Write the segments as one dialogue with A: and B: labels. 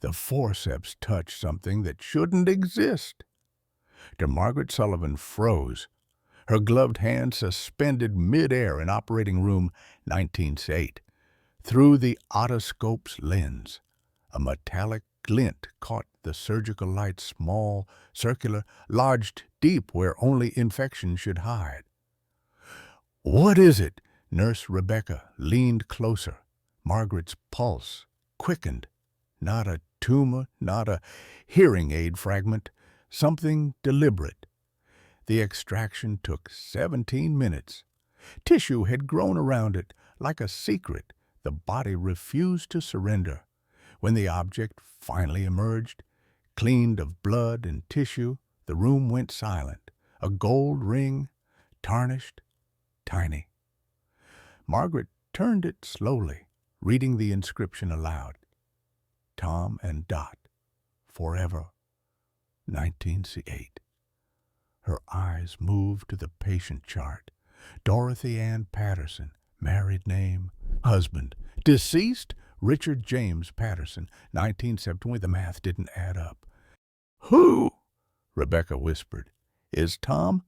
A: The forceps touched something that shouldn't exist. Margaret Sullivan froze, her gloved hand suspended mid-air in operating room 1908. Through the otoscope's lens, a metallic glint caught the surgical light, small, circular, lodged deep where only infection should hide. "What is it?" Nurse Rebecca leaned closer. Margaret's pulse quickened. Not a tumor, not a hearing aid fragment, something deliberate. The extraction took 17 minutes. Tissue had grown around it like a secret. The body refused to surrender. When the object finally emerged, cleaned of blood and tissue, the room went silent. A gold ring, tarnished, tiny. Margaret turned it slowly, reading the inscription aloud. Tom and Dot, forever, 1908. Her eyes moved to the patient chart. Dorothy Ann Patterson, married name, husband, deceased, Richard James Patterson, 1971. The math didn't add up. "Who?" Rebecca whispered. "Is Tom?"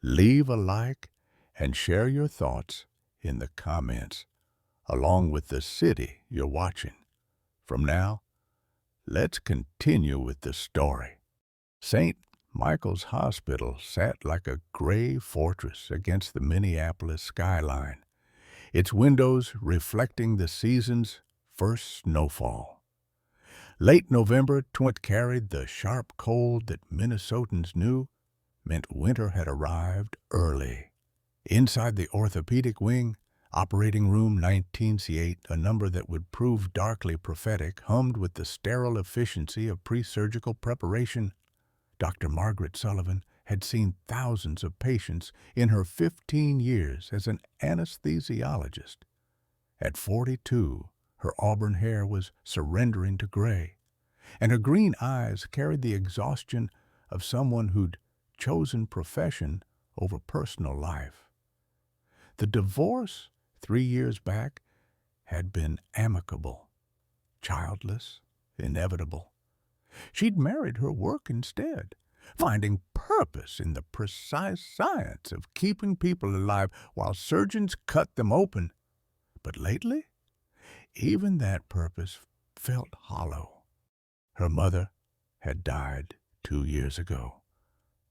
A: Leave a like and share your thoughts in the comments, along with the city you're watching. From now, let's continue with the story. St. Michael's Hospital sat like a gray fortress against the Minneapolis skyline, its windows reflecting the season's first snowfall. Late November carried the sharp cold that Minnesotans knew meant winter had arrived early. Inside the orthopedic wing, operating room 1908, a number that would prove darkly prophetic, hummed with the sterile efficiency of pre-surgical preparation. Dr. Margaret Sullivan had seen thousands of patients in her 15 years as an anesthesiologist. At 42, her auburn hair was surrendering to gray, and her green eyes carried the exhaustion of someone who'd chosen profession over personal life. The divorce 3 years back had been amicable, childless, inevitable. She'd married her work instead, finding purpose in the precise science of keeping people alive while surgeons cut them open. But lately, even that purpose felt hollow. Her mother had died 2 years ago,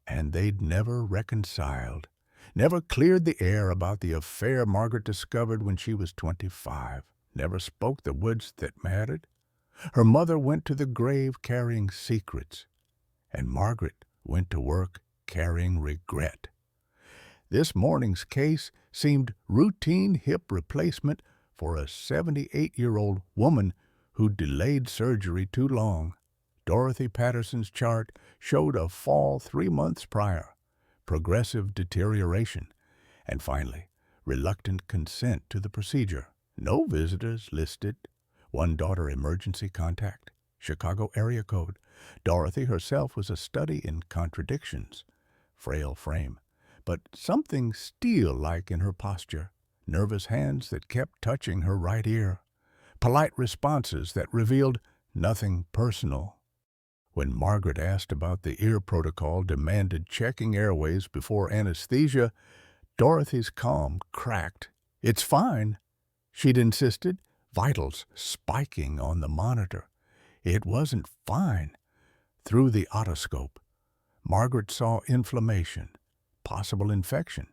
A: and they'd never reconciled, never cleared the air about the affair Margaret discovered when she was 25, never spoke the words that mattered. Her mother went to the grave carrying secrets, and Margaret went to work carrying regret. This morning's case seemed routine hip replacement for a 78-year-old woman who delayed surgery too long. Dorothy Patterson's chart showed a fall 3 months prior, progressive deterioration, and finally, reluctant consent to the procedure. No visitors listed. One daughter emergency contact, Chicago area code. Dorothy herself was a study in contradictions. Frail frame, but something steel-like in her posture. Nervous hands that kept touching her right ear. Polite responses that revealed nothing personal. When Margaret asked about the ear protocol demanded checking airways before anesthesia, Dorothy's calm cracked. "It's fine," she'd insisted, vitals spiking on the monitor. It wasn't fine. Through the otoscope, Margaret saw inflammation, possible infection,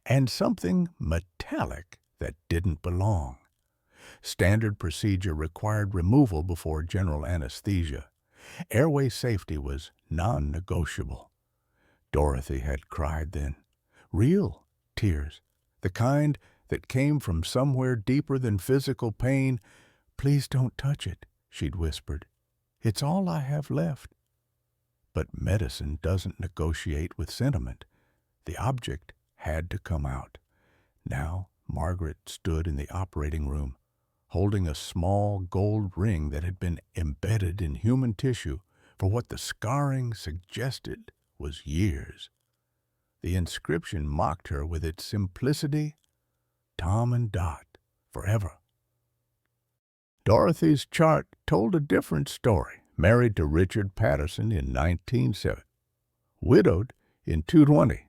A: and something metallic that didn't belong. Standard procedure required removal before general anesthesia. Airway safety was non-negotiable. Dorothy had cried then. Real tears, the kind that came from somewhere deeper than physical pain. "Please don't touch it," she'd whispered. "It's all I have left." But medicine doesn't negotiate with sentiment. The object had to come out. Now Margaret stood in the operating room, holding a small gold ring that had been embedded in human tissue for what the scarring suggested was years. The inscription mocked her with its simplicity. Tom and Dot, forever. Dorothy's chart told a different story. Married to Richard Patterson in 1970. Widowed in 220.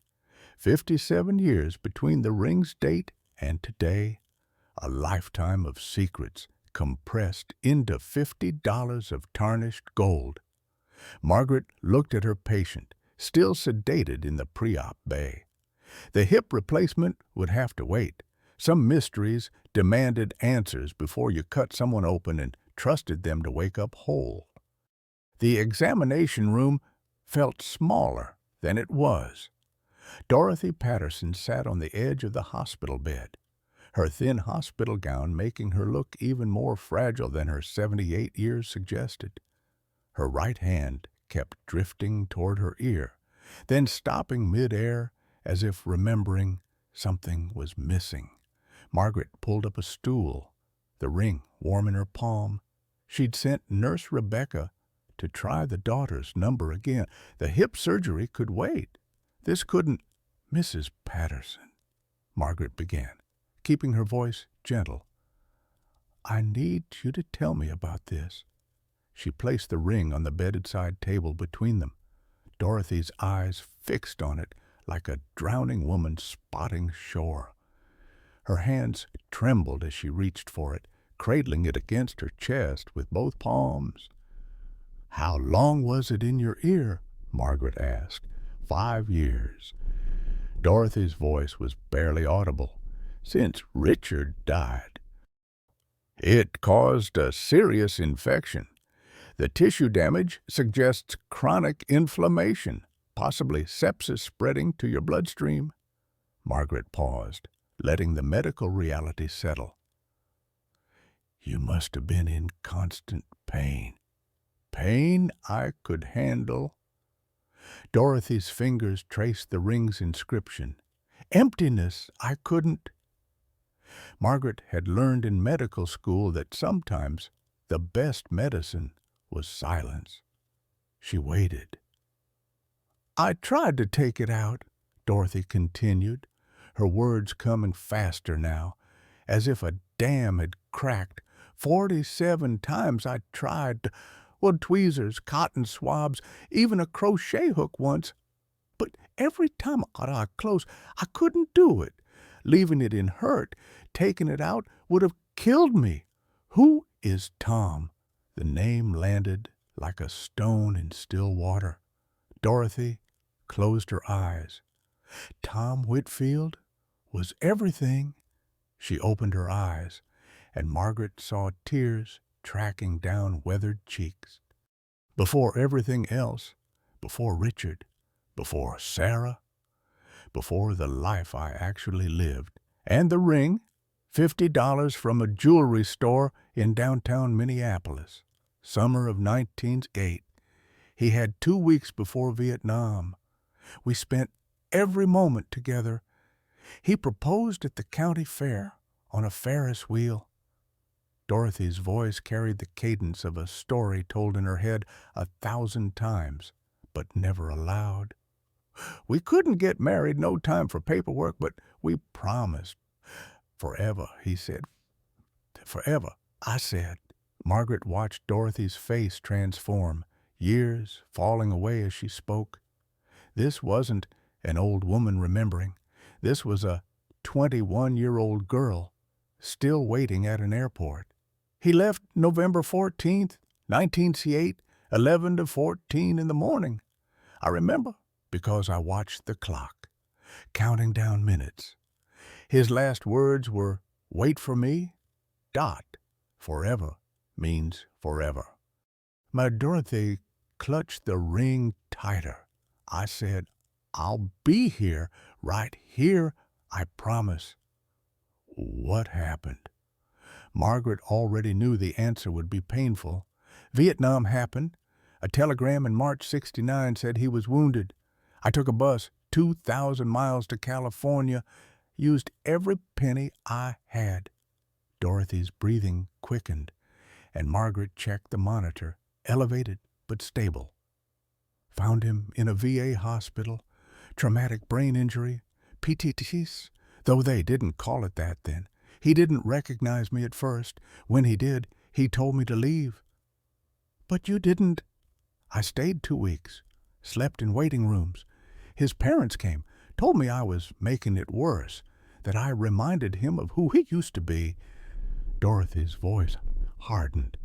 A: 57 years between the ring's date and today. A lifetime of secrets compressed into $50 of tarnished gold. Margaret looked at her patient, still sedated in the pre-op bay. The hip replacement would have to wait. Some mysteries demanded answers before you cut someone open and trusted them to wake up whole. The examination room felt smaller than it was. Dorothy Patterson sat on the edge of the hospital bed, her thin hospital gown making her look even more fragile than her 78 years suggested. Her right hand kept drifting toward her ear, then stopping mid-air as if remembering something was missing. Margaret pulled up a stool, the ring warm in her palm. She'd sent Nurse Rebecca to try the daughter's number again. The hip surgery could wait. This couldn't— Mrs. Patterson, Margaret began, keeping her voice gentle. I need you to tell me about this. She placed the ring on the bedside table between them, Dorothy's eyes fixed on it like a drowning woman spotting shore. Her hands trembled as she reached for it, cradling it against her chest with both palms. How long was it in your ear? Margaret asked. 5 years. Dorothy's voice was barely audible. Since Richard died. It caused a serious infection. The tissue damage suggests chronic inflammation, possibly sepsis spreading to your bloodstream. Margaret paused, letting the medical reality settle. You must have been in constant pain. Pain I could handle. Dorothy's fingers traced the ring's inscription. Emptiness I couldn't. Margaret had learned in medical school that sometimes the best medicine was silence. She waited. I tried to take it out, Dorothy continued, her words coming faster now, as if a dam had cracked. 47 times I tried. Tweezers, cotton swabs, even a crochet hook once. But every time I got close, I couldn't do it. Leaving it in hurt, taking it out would have killed me. Who is Tom? The name landed like a stone in still water. Dorothy closed her eyes. Tom Whitfield was everything. She opened her eyes, and Margaret saw tears tracking down weathered cheeks. Before everything else, before Richard, before Sarah, before the life I actually lived, and the ring, $50 from a jewelry store in downtown Minneapolis, summer of 1908. He had 2 weeks before Vietnam. We spent every moment together. He proposed at the county fair on a Ferris wheel. Dorothy's voice carried the cadence of a story told in her head 1,000 times, but never aloud. We couldn't get married, no time for paperwork, but we promised. Forever, he said. Forever, I said. Margaret watched Dorothy's face transform, years falling away as she spoke. This wasn't an old woman remembering. This was a 21-year-old girl, still waiting at an airport. He left November 14th, 1908, 11 to 14 in the morning. I remember because I watched the clock, counting down minutes. His last words were, wait for me, ... Forever means forever. My Dorothy clutched the ring tighter. I said, I'll be here, right here, I promise. What happened? Margaret already knew the answer would be painful. Vietnam happened. A telegram in March '69 said he was wounded. I took a bus 2,000 miles to California, used every penny I had. Dorothy's breathing quickened, and Margaret checked the monitor, elevated but stable. Found him in a VA hospital, traumatic brain injury, PTSD, though they didn't call it that then. He didn't recognize me at first. When he did, He told me to leave. But you didn't. I stayed 2 weeks, slept in waiting rooms. His parents came, told me I was making it worse, that I reminded him of who he used to be. Dorothy's voice hardened.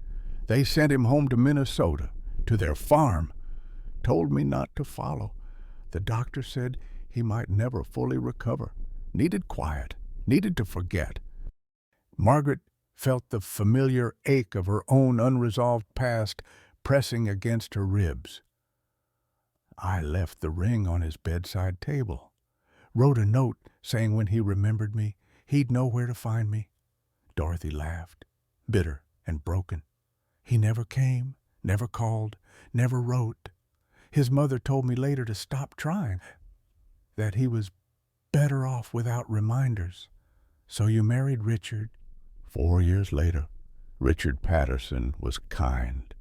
A: They sent him home to Minnesota, to their farm. Told me not to follow. The doctor said he might never fully recover. Needed quiet, needed to forget. Margaret felt the familiar ache of her own unresolved past pressing against her ribs. I left the ring on his bedside table. Wrote a note saying when he remembered me, he'd know where to find me. Dorothy laughed, bitter and broken. He never came, never called, never wrote. His mother told me later to stop trying, that he was better off without reminders. So you married Richard. 4 years later, Richard Patterson was kind,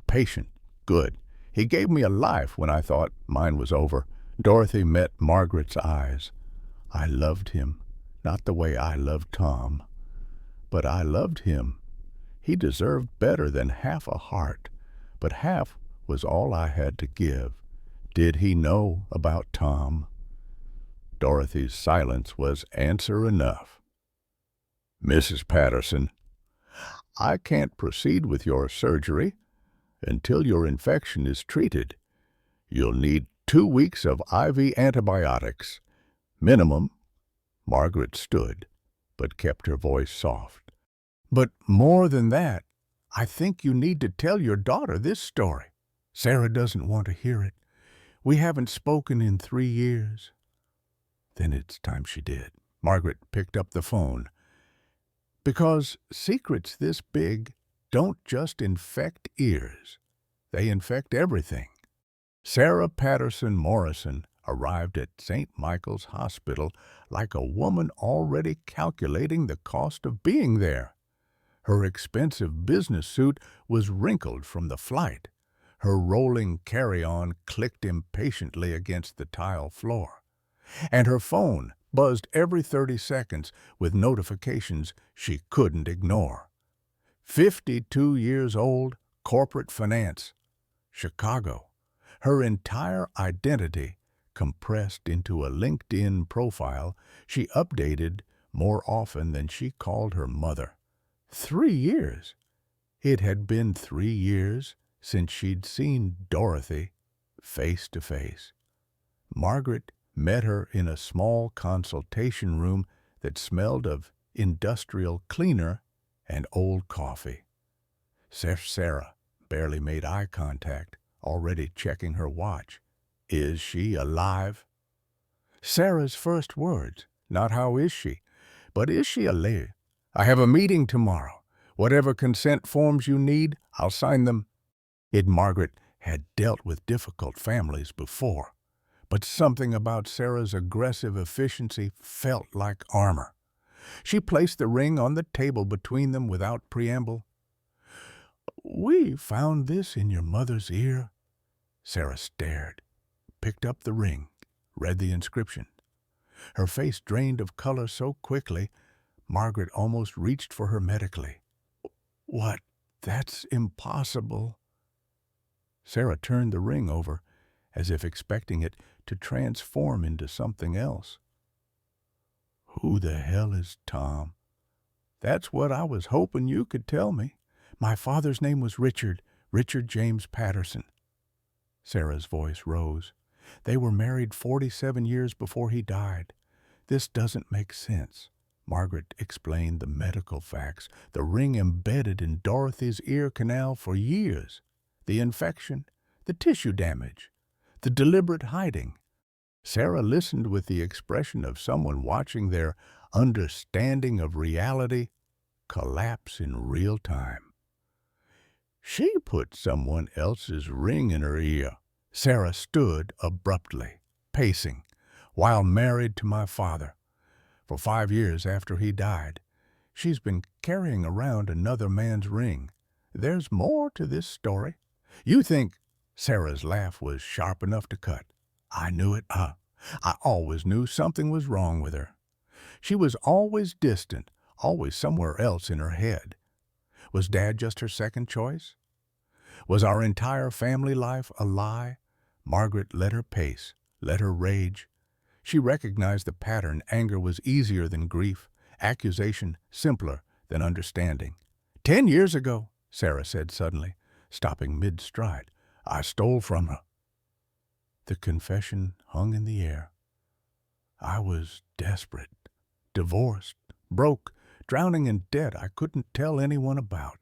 A: patient, good. He gave me a life when I thought mine was over. Dorothy met Margaret's eyes. I loved him, not the way I loved Tom, but I loved him. He deserved better than half a heart, but half was all I had to give. Did he know about Tom? Dorothy's silence was answer enough. Mrs. Patterson, I can't proceed with your surgery until your infection is treated. You'll need 2 weeks of IV antibiotics. Minimum. Margaret stood, but kept her voice soft. But more than that, I think you need to tell your daughter this story. Sarah doesn't want to hear it. We haven't spoken in 3 years. Then it's time she did. Margaret picked up the phone. Because secrets this big don't just infect ears. They infect everything. Sarah Patterson Morrison arrived at St. Michael's Hospital like a woman already calculating the cost of being there. Her expensive business suit was wrinkled from the flight. Her rolling carry-on clicked impatiently against the tile floor. And her phone buzzed every 30 seconds with notifications she couldn't ignore. 52 years old, corporate finance, Chicago. Her entire identity compressed into a LinkedIn profile she updated more often than she called her mother. 3 years. It had been 3 years since she'd seen Dorothy face to face. Margaret met her in a small consultation room that smelled of industrial cleaner and old coffee. Sarah barely made eye contact, already checking her watch. Is she alive? Sarah's first words, not how is she, but is she alive? I have a meeting tomorrow. Whatever consent forms you need, I'll sign them. Margaret had dealt with difficult families before, but something about Sarah's aggressive efficiency felt like armor. She placed the ring on the table between them without preamble. We found this in your mother's ear. Sarah stared, picked up the ring, read the inscription. Her face drained of color so quickly, Margaret almost reached for her medically. What? That's impossible. Sarah turned the ring over, as if expecting it to transform into something else. Who the hell is Tom? That's what I was hoping you could tell me. My father's name was Richard James Patterson. Sarah's voice rose. They were married 47 years before he died. This doesn't make sense. Margaret explained the medical facts, the ring embedded in Dorothy's ear canal for years, the infection, the tissue damage, the deliberate hiding. Sarah listened with the expression of someone watching their understanding of reality collapse in real time. She put someone else's ring in her ear. Sarah stood abruptly, pacing, while married to my father. For 5 years after he died, she's been carrying around another man's ring. There's more to this story. You think Sarah's laugh was sharp enough to cut. I knew it. I always knew something was wrong with her. She was always distant, always somewhere else in her head. Was Dad just her second choice? Was our entire family life a lie? Margaret let her pace, let her rage. She recognized the pattern. Anger was easier than grief, accusation simpler than understanding. 10 years ago, Sarah said suddenly, stopping mid-stride, I stole from her. The confession hung in the air. I was desperate, divorced, broke, drowning in debt I couldn't tell anyone about.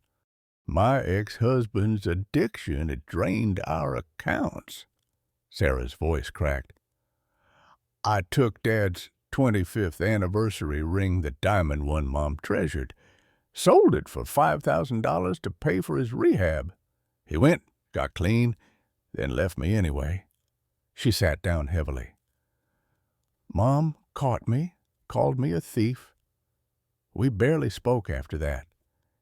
A: My ex-husband's addiction had drained our accounts. Sarah's voice cracked. I took Dad's 25th anniversary ring, the diamond one Mom treasured, sold it for $5,000 to pay for his rehab. He went, got clean, then left me anyway. She sat down heavily. Mom caught me, called me a thief. We barely spoke after that.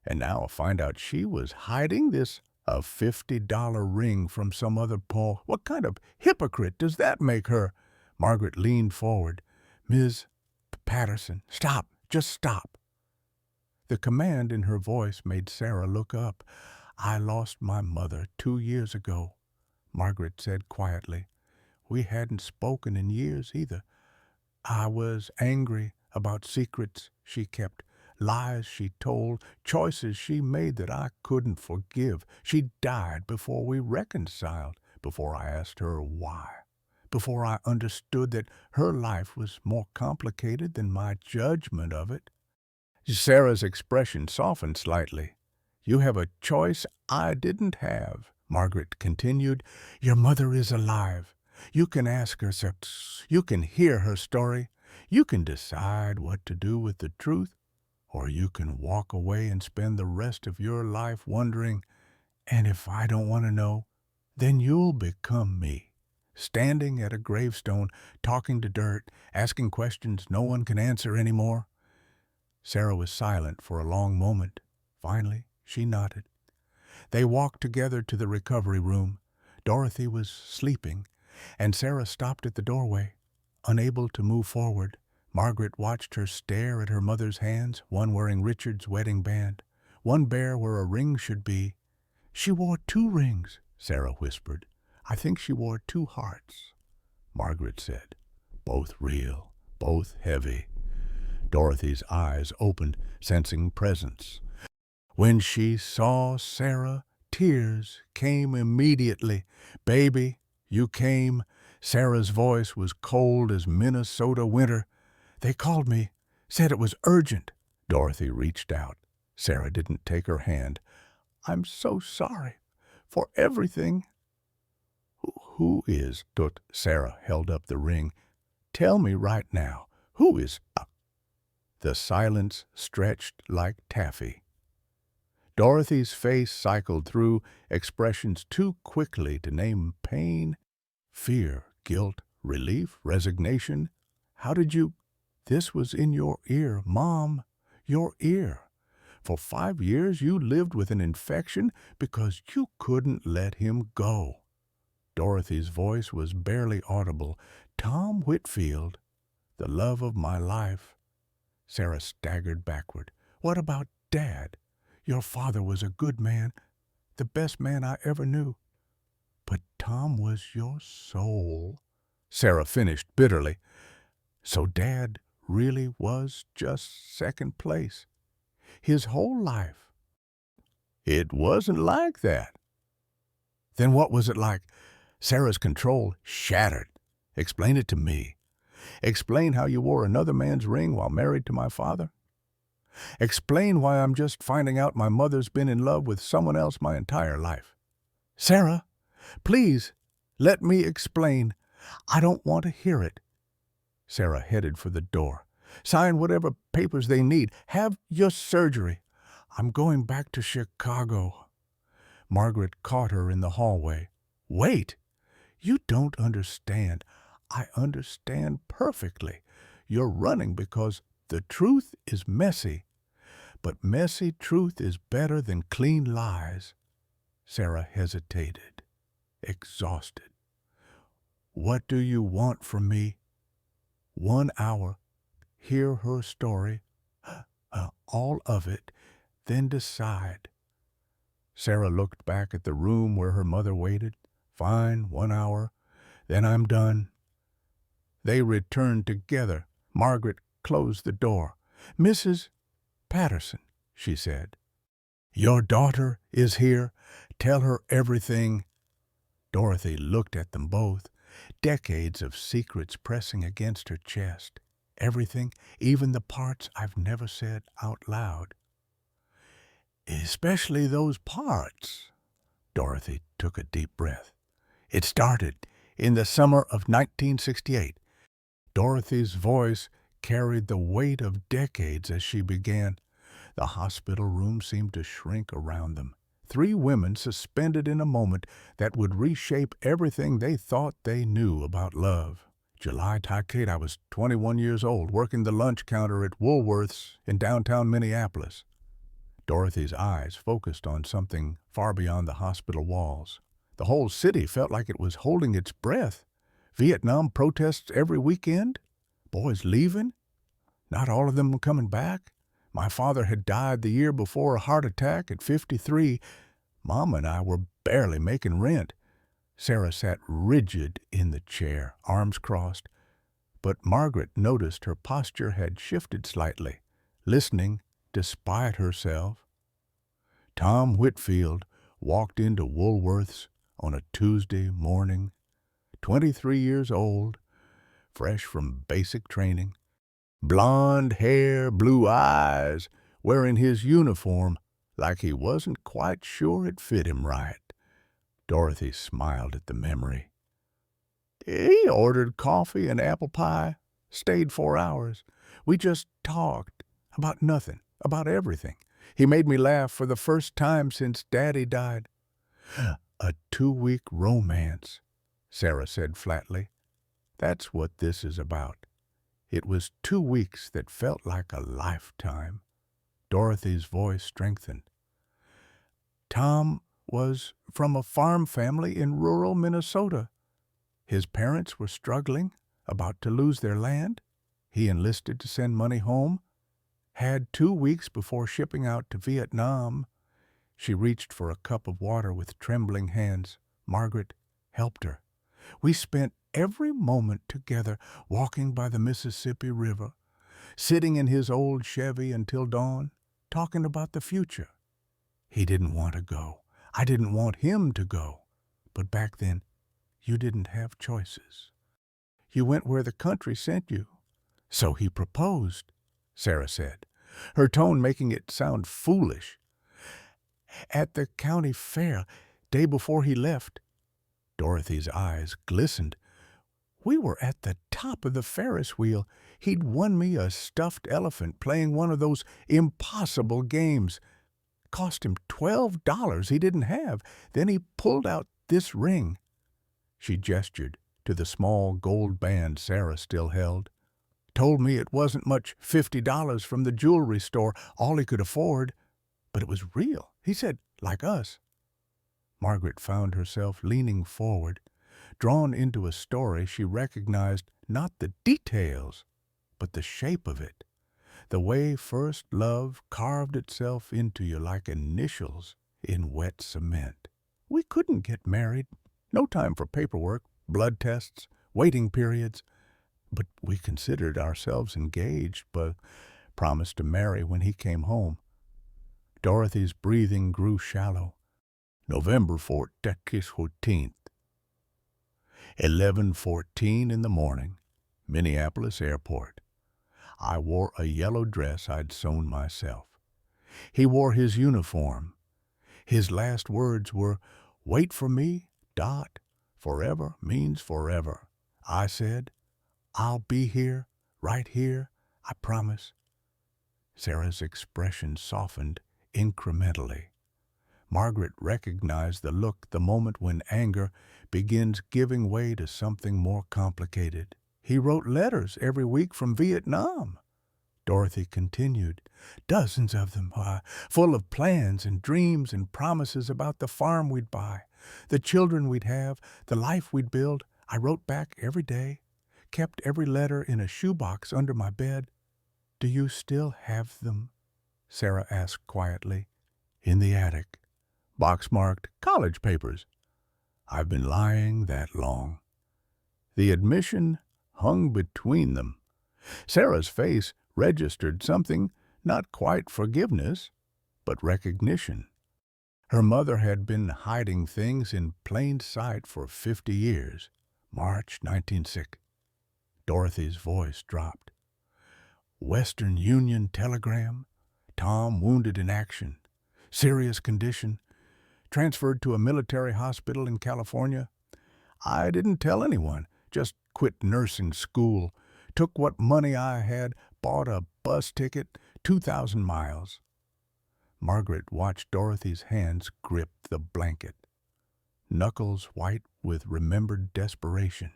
A: And now I find out she was hiding this a $50 ring from some other Paul. What kind of hypocrite does that make her? Margaret leaned forward. Ms. Patterson, stop, just stop. The command in her voice made Sarah look up. I lost my mother 2 years ago, Margaret said quietly. We hadn't spoken in years either. I was angry about secrets she kept, lies she told, choices she made that I couldn't forgive. She died before we reconciled, before I asked her why, before I understood that her life was more complicated than my judgment of it. Sarah's expression softened slightly. You have a choice I didn't have, Margaret continued. Your mother is alive. You can ask her, you can hear her story. You can decide what to do with the truth, or you can walk away and spend the rest of your life wondering, and if I don't want to know, then you'll become me, standing at a gravestone, talking to dirt, asking questions no one can answer anymore. Sarah was silent for a long moment. Finally, she nodded. They walked together to the recovery room. Dorothy was sleeping, and Sarah stopped at the doorway. Unable to move forward, Margaret watched her stare at her mother's hands, one wearing Richard's wedding band, one bare where a ring should be. She wore 2 rings, Sarah whispered. I think she wore 2 hearts, Margaret said. Both real, both heavy. Dorothy's eyes opened, sensing presence. When she saw Sarah, tears came immediately. Baby, you came. Sarah's voice was cold as Minnesota winter. They called me, said it was urgent. Dorothy reached out. Sarah didn't take her hand. I'm so sorry for everything. Who is? Sarah held up the ring. Tell me right now, who is? The silence stretched like taffy. Dorothy's face cycled through expressions too quickly to name pain, fear, guilt, relief, resignation. How did you? This was in your ear, Mom, your ear. For 5 years you lived with an infection because you couldn't let him go. Dorothy's voice was barely audible. Tom Whitfield, the love of my life. Sarah staggered backward. What about Dad? Your father was a good man, the best man I ever knew. But Tom was your soul. Sarah finished bitterly. So Dad really was just second place. His whole life. It wasn't like that. Then what was it like? Sarah's control shattered. Explain it to me. Explain how you wore another man's ring while married to my father. Explain why I'm just finding out my mother's been in love with someone else my entire life. Sarah, please, let me explain. I don't want to hear it. Sarah headed for the door. Sign whatever papers they need. Have your surgery. I'm going back to Chicago. Margaret caught her in the hallway. Wait! You don't understand. I understand perfectly. You're running because the truth is messy. But messy truth is better than clean lies. Sarah hesitated, exhausted. What do you want from me? 1 hour. Hear her story, all of it, then decide. Sarah looked back at the room where her mother waited. Fine, 1 hour, then I'm done. They returned together. Margaret closed the door. Mrs. Patterson, she said, your daughter is here. Tell her everything. Dorothy looked at them both, decades of secrets pressing against her chest. Everything, even the parts I've never said out loud. Especially those parts. Dorothy took a deep breath. It started in the summer of 1968. Dorothy's voice carried the weight of decades as she began. The hospital room seemed to shrink around them. 3 women suspended in a moment that would reshape everything they thought they knew about love. July 8, I was 21 years old, working the lunch counter at Woolworth's in downtown Minneapolis. Dorothy's eyes focused on something far beyond the hospital walls. The whole city felt like it was holding its breath. Vietnam protests every weekend? Boys leaving? Not all of them were coming back? My father had died the year before a heart attack at 53. Mom and I were barely making rent. Sarah sat rigid in the chair, arms crossed. But Margaret noticed her posture had shifted slightly, listening despite herself. Tom Whitfield walked into Woolworth's on a Tuesday morning, 23 years old, fresh from basic training. Blonde hair, blue eyes, wearing his uniform like he wasn't quite sure it fit him right. Dorothy smiled at the memory. He ordered coffee and apple pie, stayed 4 hours. We just talked about nothing, about everything. He made me laugh for the first time since Daddy died. A 2-week romance, Sarah said flatly. That's what this is about. It was 2 weeks that felt like a lifetime. Dorothy's voice strengthened. Tom was from a farm family in rural Minnesota. His parents were struggling, about to lose their land. He enlisted to send money home. Had 2 weeks before shipping out to Vietnam. She reached for a cup of water with trembling hands. Margaret helped her. We spent every moment together walking by the Mississippi River, sitting in his old Chevy until dawn, talking about the future. He didn't want to go. I didn't want him to go. But back then, you didn't have choices. You went where the country sent you. So he proposed, Sarah said, her tone making it sound foolish. At the county fair, day before he left. Dorothy's eyes glistened. We were at the top of the Ferris wheel. He'd won me a stuffed elephant playing one of those impossible games. Cost him $12 he didn't have. Then he pulled out this ring. She gestured to the small gold band Sarah still held. Told me it wasn't much, $50 from the jewelry store, all he could afford. But it was real, he said, like us. Margaret found herself leaning forward, drawn into a story she recognized not the details, but the shape of it. The way first love carved itself into you like initials in wet cement. We couldn't get married. No time for paperwork, blood tests, waiting periods. But we considered ourselves engaged, but promised to marry when he came home. Dorothy's breathing grew shallow. November 14th. 11:14 in the morning, Minneapolis Airport. I wore a yellow dress I'd sewn myself. He wore his uniform. His last words were, "Wait for me, Dot. Forever means forever." I said, "I'll be here, right here, I promise." Sarah's expression softened incrementally. Margaret recognized the look the moment when anger begins giving way to something more complicated. He wrote letters every week from Vietnam. Dorothy continued, dozens of them, full of plans and dreams and promises about the farm we'd buy, the children we'd have, the life we'd build. I wrote back every day, kept every letter in a shoebox under my bed. "Do you still have them?" Sarah asked quietly. "In the attic." box marked college papers. I've been lying that long. The admission hung between them. Sarah's face registered something, not quite forgiveness, but recognition. Her mother had been hiding things in plain sight for 50 years. March 1906. Dorothy's voice dropped. Western Union telegram. Tom wounded in action. Serious condition. Transferred to a military hospital in California. I didn't tell anyone. Just quit nursing school. Took what money I had. Bought a bus ticket. 2,000 miles. Margaret watched Dorothy's hands grip the blanket. Knuckles white with remembered desperation.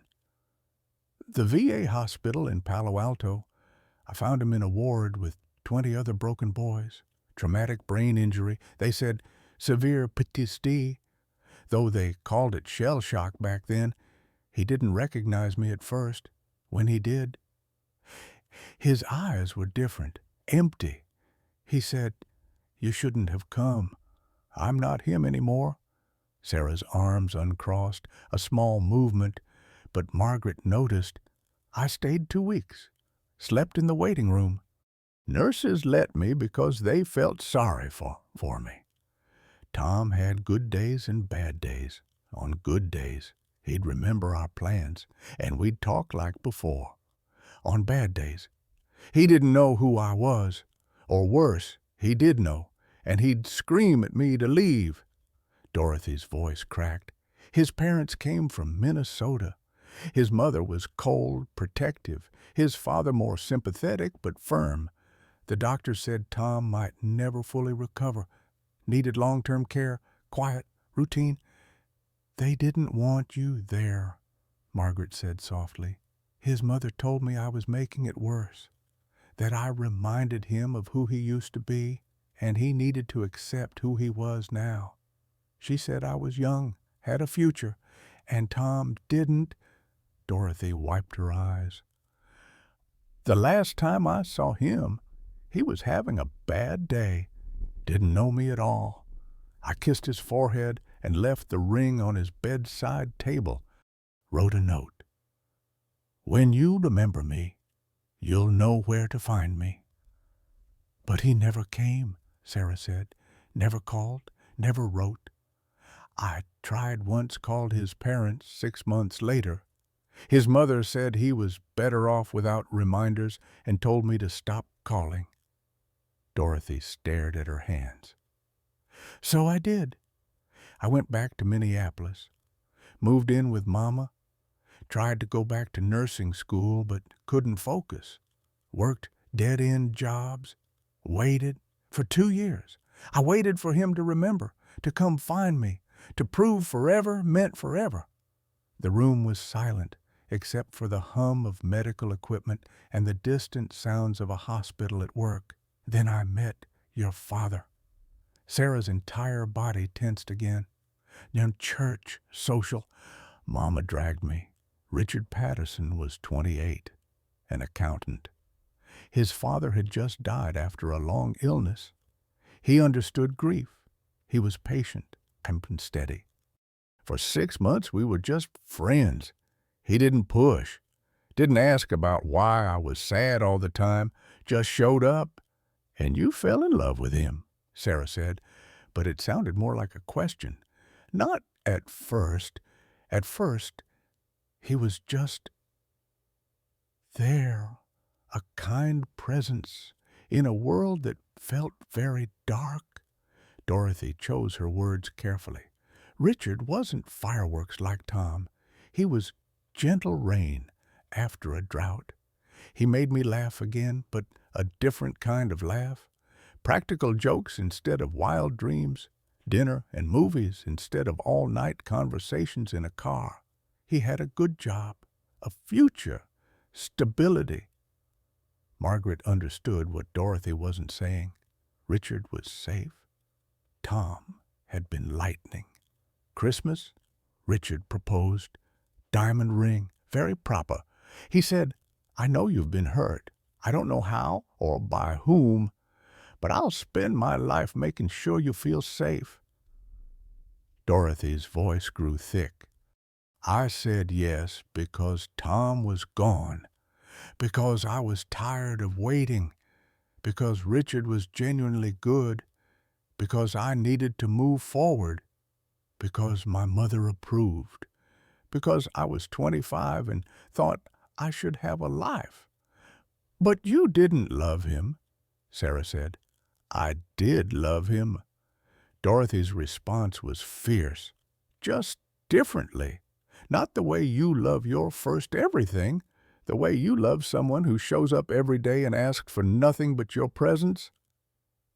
A: The VA hospital in Palo Alto. I found him in a ward with 20 other broken boys. Traumatic brain injury. They said severe PTSD. Though they called it shell shock back then, he didn't recognize me at first. When he did, his eyes were different, empty. He said, "You shouldn't have come. I'm not him anymore." Sarah's arms uncrossed, a small movement, but Margaret noticed. I stayed 2 weeks. Slept in the waiting room. Nurses let me because they felt sorry for me. Tom had good days and bad days. On good days, he'd remember our plans, and we'd talk like before. On bad days, he didn't know who I was. Or worse, he did know, and he'd scream at me to leave. Dorothy's voice cracked. His parents came from Minnesota. His mother was cold, protective. His father more sympathetic but firm. The doctor said Tom might never fully recover. Needed long-term care, quiet, routine. They didn't want you there, Margaret said softly. His mother told me I was making it worse, that I reminded him of who he used to be, and he needed to accept who he was now. She said I was young, had a future, and Tom didn't. Dorothy wiped her eyes. The last time I saw him, he was having a bad day. Didn't know me at all. I kissed his forehead and left the ring on his bedside table. Wrote a note. When you remember me, you'll know where to find me. But he never came, Sarah said. Never called, never wrote. I tried once, called his parents 6 months later. His mother said he was better off without reminders and told me to stop calling. Dorothy stared at her hands. So I did. I went back to Minneapolis, moved in with Mama, tried to go back to nursing school but couldn't focus, worked dead-end jobs, waited for 2 years. I waited for him to remember, to come find me, to prove forever meant forever. The room was silent, except for the hum of medical equipment and the distant sounds of a hospital at work. Then I met your father. Sarah's entire body tensed again. Then church, social. Mama dragged me. Richard Patterson was 28, an accountant. His father had just died after a long illness. He understood grief. He was patient and steady. For 6 months we were just friends. He didn't push, didn't ask about why I was sad all the time, just showed up. And you fell in love with him, Sarah said, but it sounded more like a question. Not at first. At first, he was just there, a kind presence in a world that felt very dark. Dorothy chose her words carefully. Richard wasn't fireworks like Tom. He was gentle rain after a drought. He made me laugh again, but a different kind of laugh. Practical jokes instead of wild dreams. Dinner and movies instead of all-night conversations in a car. He had a good job, a future, stability. Margaret understood what Dorothy wasn't saying. Richard was safe. Tom had been lightning. Christmas, Richard proposed. Diamond ring, very proper. He said, I know you've been hurt. I don't know how or by whom, but I'll spend my life making sure you feel safe. Dorothy's voice grew thick. I said yes because Tom was gone, because I was tired of waiting, because Richard was genuinely good, because I needed to move forward, because my mother approved, because I was 25 and thought I should have a life. But you didn't love him, Sarah said. I did love him. Dorothy's response was fierce, just differently. Not the way you love your first everything, the way you love someone who shows up every day and asks for nothing but your presence.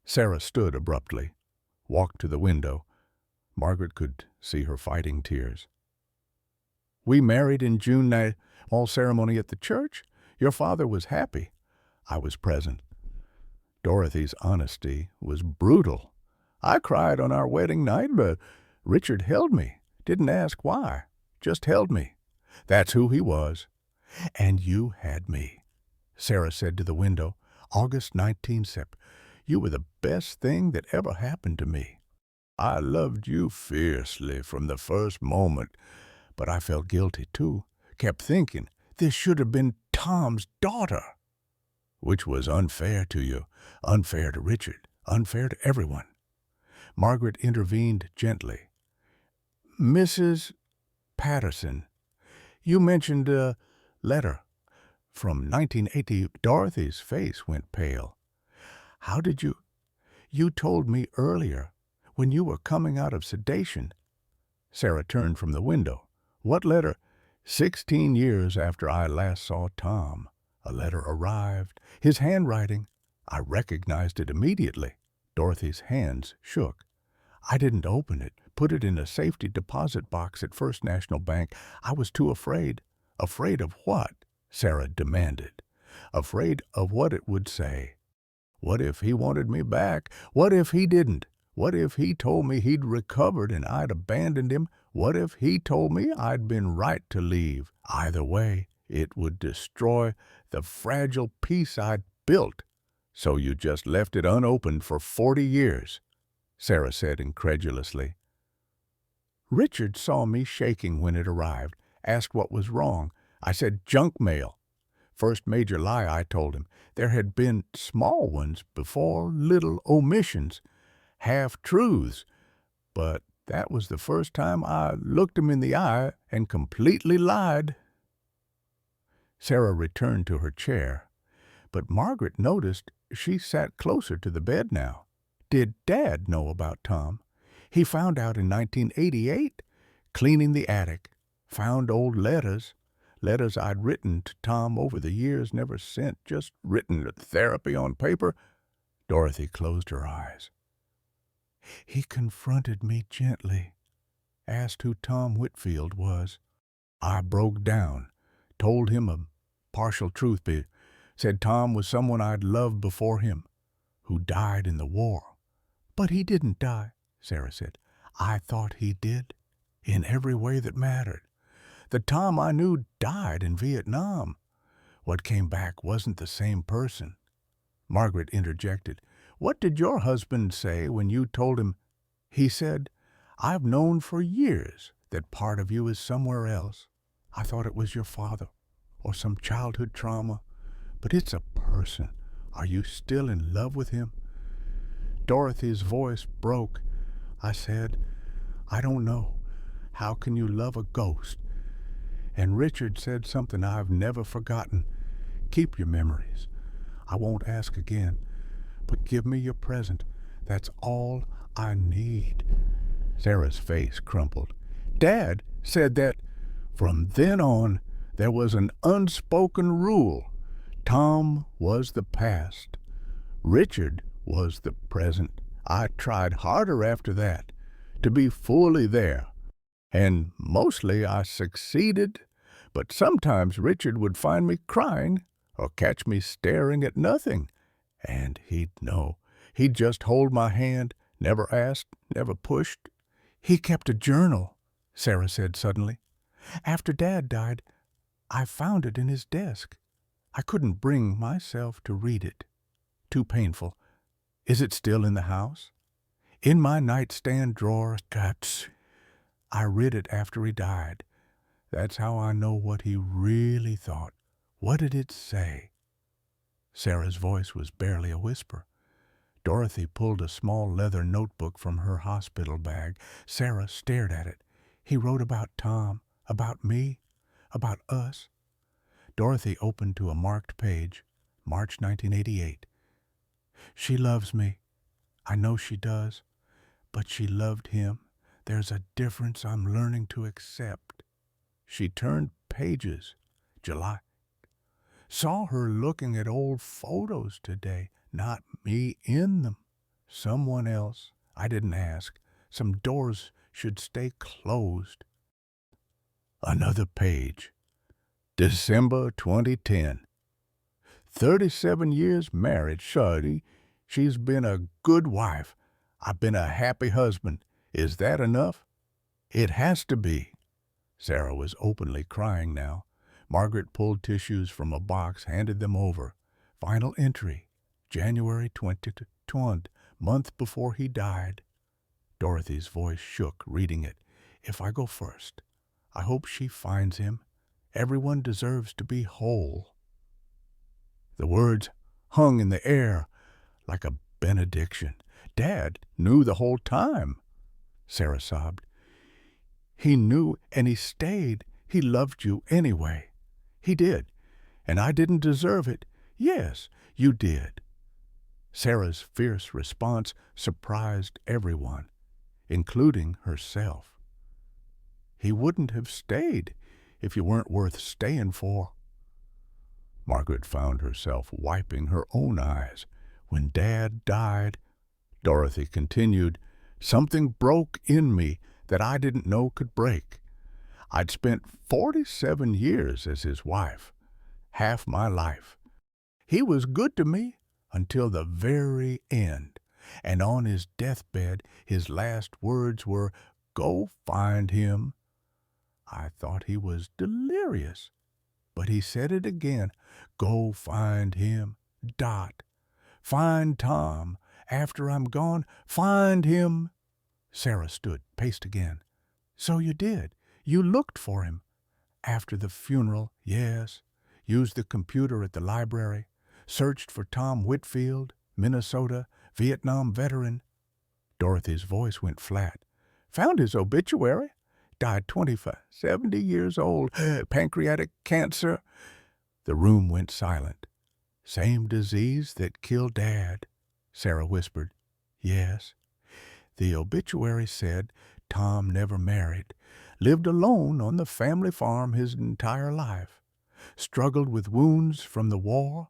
A: Sarah stood abruptly, walked to the window. Margaret could see her fighting tears. We married in June night, all ceremony at the church. Your father was happy. I was present. Dorothy's honesty was brutal. I cried on our wedding night, but Richard held me, didn't ask why, just held me. That's who he was. And you had me, Sarah said to the window. August 19 Sep. You were the best thing that ever happened to me. I loved you fiercely from the first moment, but I felt guilty too. Kept thinking, this should have been Tom's daughter. Which was unfair to you, unfair to Richard, unfair to everyone. Margaret intervened gently. Mrs. Patterson, you mentioned a letter from 1980. Dorothy's face went pale. How did you... You told me earlier, when you were coming out of sedation. Sarah turned from the window. What letter? 16 years after I last saw Tom. A letter arrived. His handwriting. I recognized it immediately. Dorothy's hands shook. I didn't open it, put it in a safety deposit box at First National Bank. I was too afraid. Afraid of what? Sarah demanded. Afraid of what it would say. What if he wanted me back? What if he didn't? What if he told me he'd recovered and I'd abandoned him? What if he told me I'd been right to leave? Either way, it would destroy the fragile peace I'd built. So you just left it unopened for 40 years, Sarah said incredulously. Richard saw me shaking when it arrived, asked what was wrong. I said junk mail. First major lie I told him. There had been small ones before, little omissions, half-truths, but that was the first time I looked him in the eye and completely lied. Sarah returned to her chair, but Margaret noticed she sat closer to the bed now. Did Dad know about Tom? He found out in 1988, cleaning the attic, found old letters I'd written to Tom over the years, never sent, just written therapy on paper. Dorothy closed her eyes. He confronted me gently, asked who Tom Whitfield was. I broke down, told him a partial truth, said Tom was someone I'd loved before him, who died in the war. But he didn't die, Sarah said. I thought he did, in every way that mattered. The Tom I knew died in Vietnam. What came back wasn't the same person. Margaret interjected. What did your husband say when you told him? He said, I've known for years that part of you is somewhere else. I thought it was your father or some childhood trauma, but it's a person. Are you still in love with him? Dorothy's voice broke. I said, I don't know. How can you love a ghost? And Richard said something I've never forgotten. Keep your memories. I won't ask again, but give me your present. That's all I need. Sarah's face crumpled. Dad said that from then on there was an unspoken rule. Tom was the past. Richard was the present. I tried harder after that to be fully there. And mostly I succeeded, but sometimes Richard would find me crying or catch me staring at nothing, and he'd know. He'd just hold my hand, never asked, never pushed. He kept a journal, Sarah said suddenly. After Dad died, I found it in his desk. I couldn't bring myself to read it. Too painful. Is it still in the house? In my nightstand drawer, I read it after he died. That's how I know what he really thought. What did it say?" Sarah's voice was barely a whisper. Dorothy pulled a small leather notebook from her hospital bag. Sarah stared at it. "He wrote about Tom, about me, about us." Dorothy opened to a marked page, March 1988. "She loves me. I know she does. But she loved him. There's a difference I'm learning to accept." She turned pages. July. "Saw her looking at old photos today. Not me in them. Someone else. I didn't ask. Some doors should stay closed." Another page. December 2010. 37 years married, Shawty. She's been a good wife. I've been a happy husband. Is that enough? It has to be." Sarah was openly crying now. Margaret pulled tissues from a box, handed them over. Final entry, January 2020, month before he died. Dorothy's voice shook, reading it. "If I go first, I hope she finds him. Everyone deserves to be whole." The words hung in the air like a benediction. "Dad knew the whole time," Sarah sobbed. "He knew and he stayed. He loved you anyway." "He did. And I didn't deserve it." "Yes, you did." Sarah's fierce response surprised everyone, including herself. "He wouldn't have stayed if you weren't worth staying for." Margaret found herself wiping her own eyes. "When Dad died," Dorothy continued, "something broke in me that I didn't know could break. I'd spent 47 years as his wife, half my life. He was good to me until the very end. And on his deathbed, his last words were, 'Go find him.' I thought he was delirious. But he said it again, 'Go find him. Dot. Find Tom. After I'm gone, find him.'" Sarah stood, paced again. "So you did. You looked for him." "After the funeral, yes. Used the computer at the library. Searched for Tom Whitfield, Minnesota, Vietnam veteran." Dorothy's voice went flat. "Found his obituary. Died 70 years old. Pancreatic cancer." The room went silent. "Same disease that killed Dad," Sarah whispered. "Yes." The obituary said Tom never married. Lived alone on the family farm his entire life. Struggled with wounds from the war.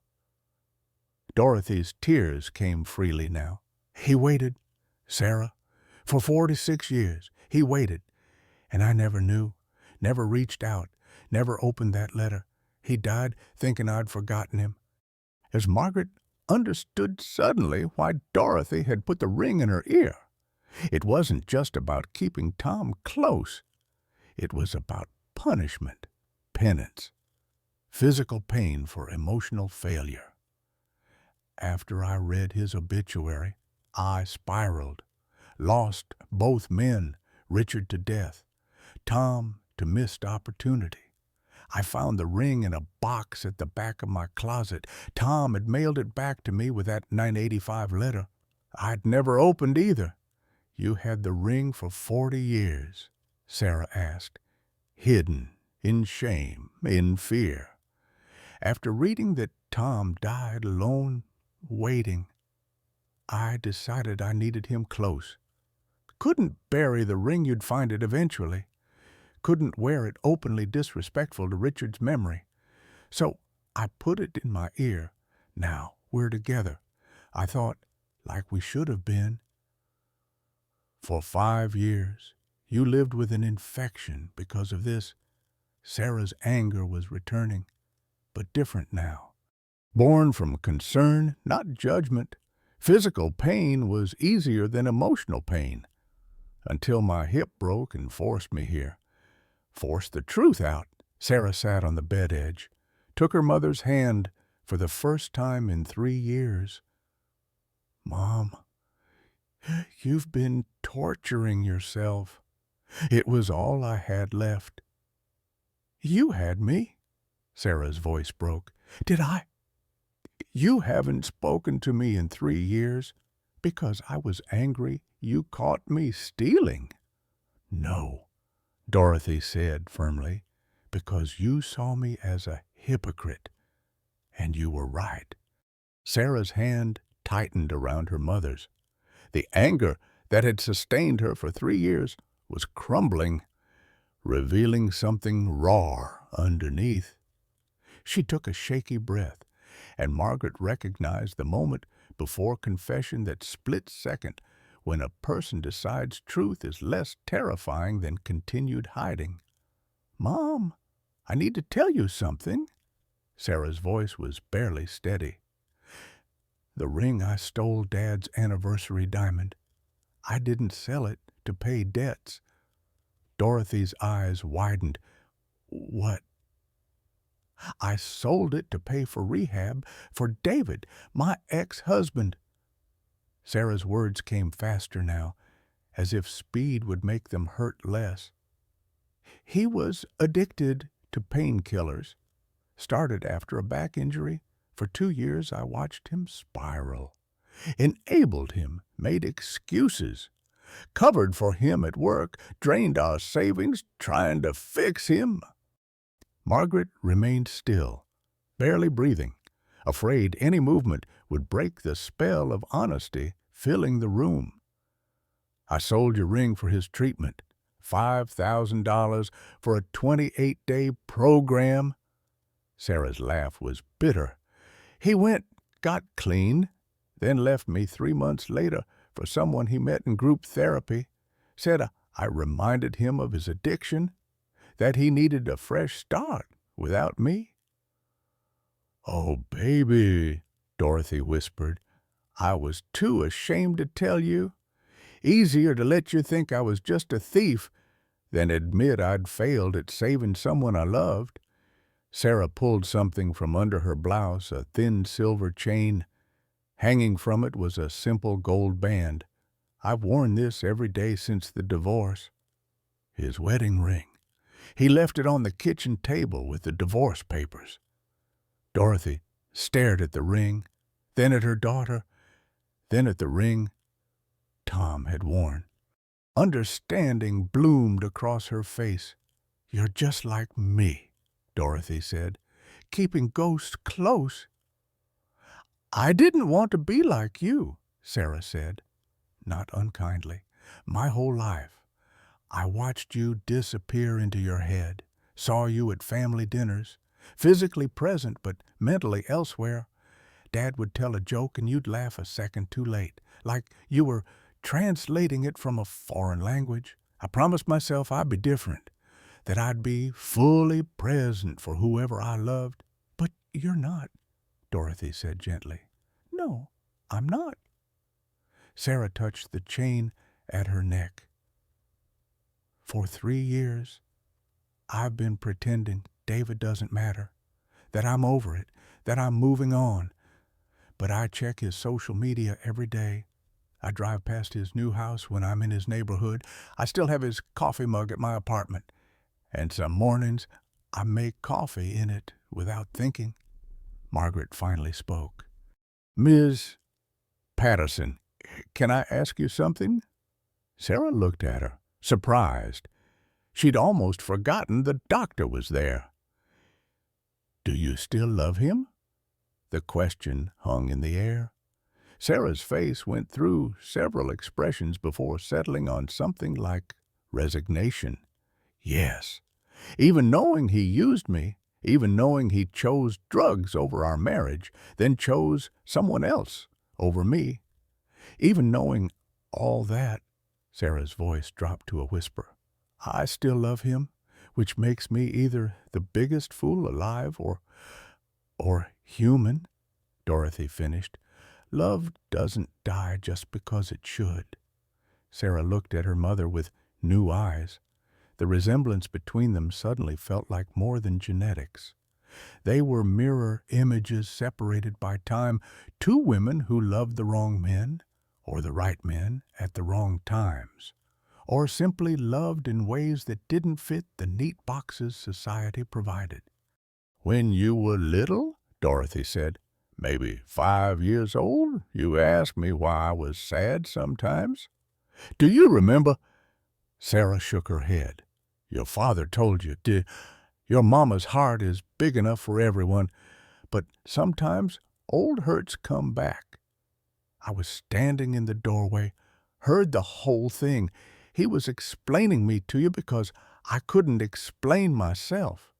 A: Dorothy's tears came freely now. "He waited, Sarah. For 46 years. He waited. And I never knew. Never reached out. Never opened that letter. He died thinking I'd forgotten him." As Margaret understood suddenly why Dorothy had put the ring in her ear. It wasn't just about keeping Tom close. It was about punishment, penance, physical pain for emotional failure. After I read his obituary, I spiraled. Lost both men, Richard to death, Tom to missed opportunity. I found the ring in a box at the back of my closet. Tom had mailed it back to me with that 985 letter. I'd never opened either. "You had the ring for 40 years, Sarah asked, hidden, in shame, in fear. After reading that Tom died alone, waiting, I decided I needed him close. Couldn't bury the ring, you'd find it eventually. Couldn't wear it openly disrespectful to Richard's memory. So I put it in my ear. Now we're together. I thought, like we should have been. For 5 years, you lived with an infection because of this. Sarah's anger was returning, but different now. Born from concern, not judgment. Physical pain was easier than emotional pain. Until my hip broke and forced me here. Forced the truth out. Sarah sat on the bed edge, took her mother's hand for the first time in 3 years. "Mom, you've been torturing yourself." It was all I had left. You had me, Sarah's voice broke. Did I? You haven't spoken to me in 3 years because I was angry you caught me stealing. No, Dorothy said firmly, because you saw me as a hypocrite, and you were right. Sarah's hand tightened around her mother's. The anger that had sustained her for 3 years was crumbling, revealing something raw underneath. She took a shaky breath, and Margaret recognized the moment before confession, that split second when a person decides truth is less terrifying than continued hiding. "Mom, I need to tell you something." Sarah's voice was barely steady. "The ring I stole Dad's anniversary diamond. I didn't sell it to pay debts." Dorothy's eyes widened. "What?" "I sold it to pay for rehab for David, my ex-husband." Sarah's words came faster now, as if speed would make them hurt less. "He was addicted to painkillers. Started after a back injury. For 2 years I watched him spiral. Enabled him, made excuses. Covered for him at work, drained our savings trying to fix him." Margaret remained still, barely breathing, afraid any movement would break the spell of honesty filling the room. "I sold your ring for his treatment. $5,000 for a 28-day program." Sarah's laugh was bitter. "He went, got clean, then left me 3 months later for someone he met in group therapy. Said I reminded him of his addiction, that he needed a fresh start without me." "Oh, baby," Dorothy whispered. "I was too ashamed to tell you. Easier to let you think I was just a thief than admit I'd failed at saving someone I loved." Sarah pulled something from under her blouse, a thin silver chain. Hanging from it was a simple gold band. "I've worn this every day since the divorce." His wedding ring. He left it on the kitchen table with the divorce papers. Dorothy stared at the ring, then at her daughter, then at the ring Tom had worn. Understanding bloomed across her face. "You're just like me," Dorothy said, "keeping ghosts close." "I didn't want to be like you," Sarah said, not unkindly. "My whole life, I watched you disappear into your head, saw you at family dinners, physically present but mentally elsewhere. Dad would tell a joke and you'd laugh a second too late, like you were translating it from a foreign language. I promised myself I'd be different, that I'd be fully present for whoever I loved. But you're not," Dorothy said gently. "No, I'm not." Sarah touched the chain at her neck. "For 3 years, I've been pretending David doesn't matter, that I'm over it, that I'm moving on. But I check his social media every day. I drive past his new house when I'm in his neighborhood. I still have his coffee mug at my apartment. And some mornings, I make coffee in it without thinking." Margaret finally spoke. "Ms. Patterson, can I ask you something?" Sarah looked at her, surprised. She'd almost forgotten the doctor was there. "Do you still love him?" The question hung in the air. Sarah's face went through several expressions before settling on something like resignation. "Yes. Even knowing he used me, even knowing he chose drugs over our marriage, then chose someone else over me, even knowing all that," Sarah's voice dropped to a whisper, "I still love him, which makes me either the biggest fool alive or human." Dorothy finished. "Love doesn't die just because it should." Sarah looked at her mother with new eyes. The resemblance between them suddenly felt like more than genetics. They were mirror images separated by time, two women who loved the wrong men, or the right men, at the wrong times. or simply loved in ways that didn't fit the neat boxes society provided. "When you were little," Dorothy said, "maybe 5 years old, you asked me why I was sad sometimes. Do you remember?" Sarah shook her head. "Your father told you, your mama's heart is big enough for everyone, but sometimes old hurts come back. I was standing in the doorway, heard the whole thing. He was explaining me to you because I couldn't explain myself.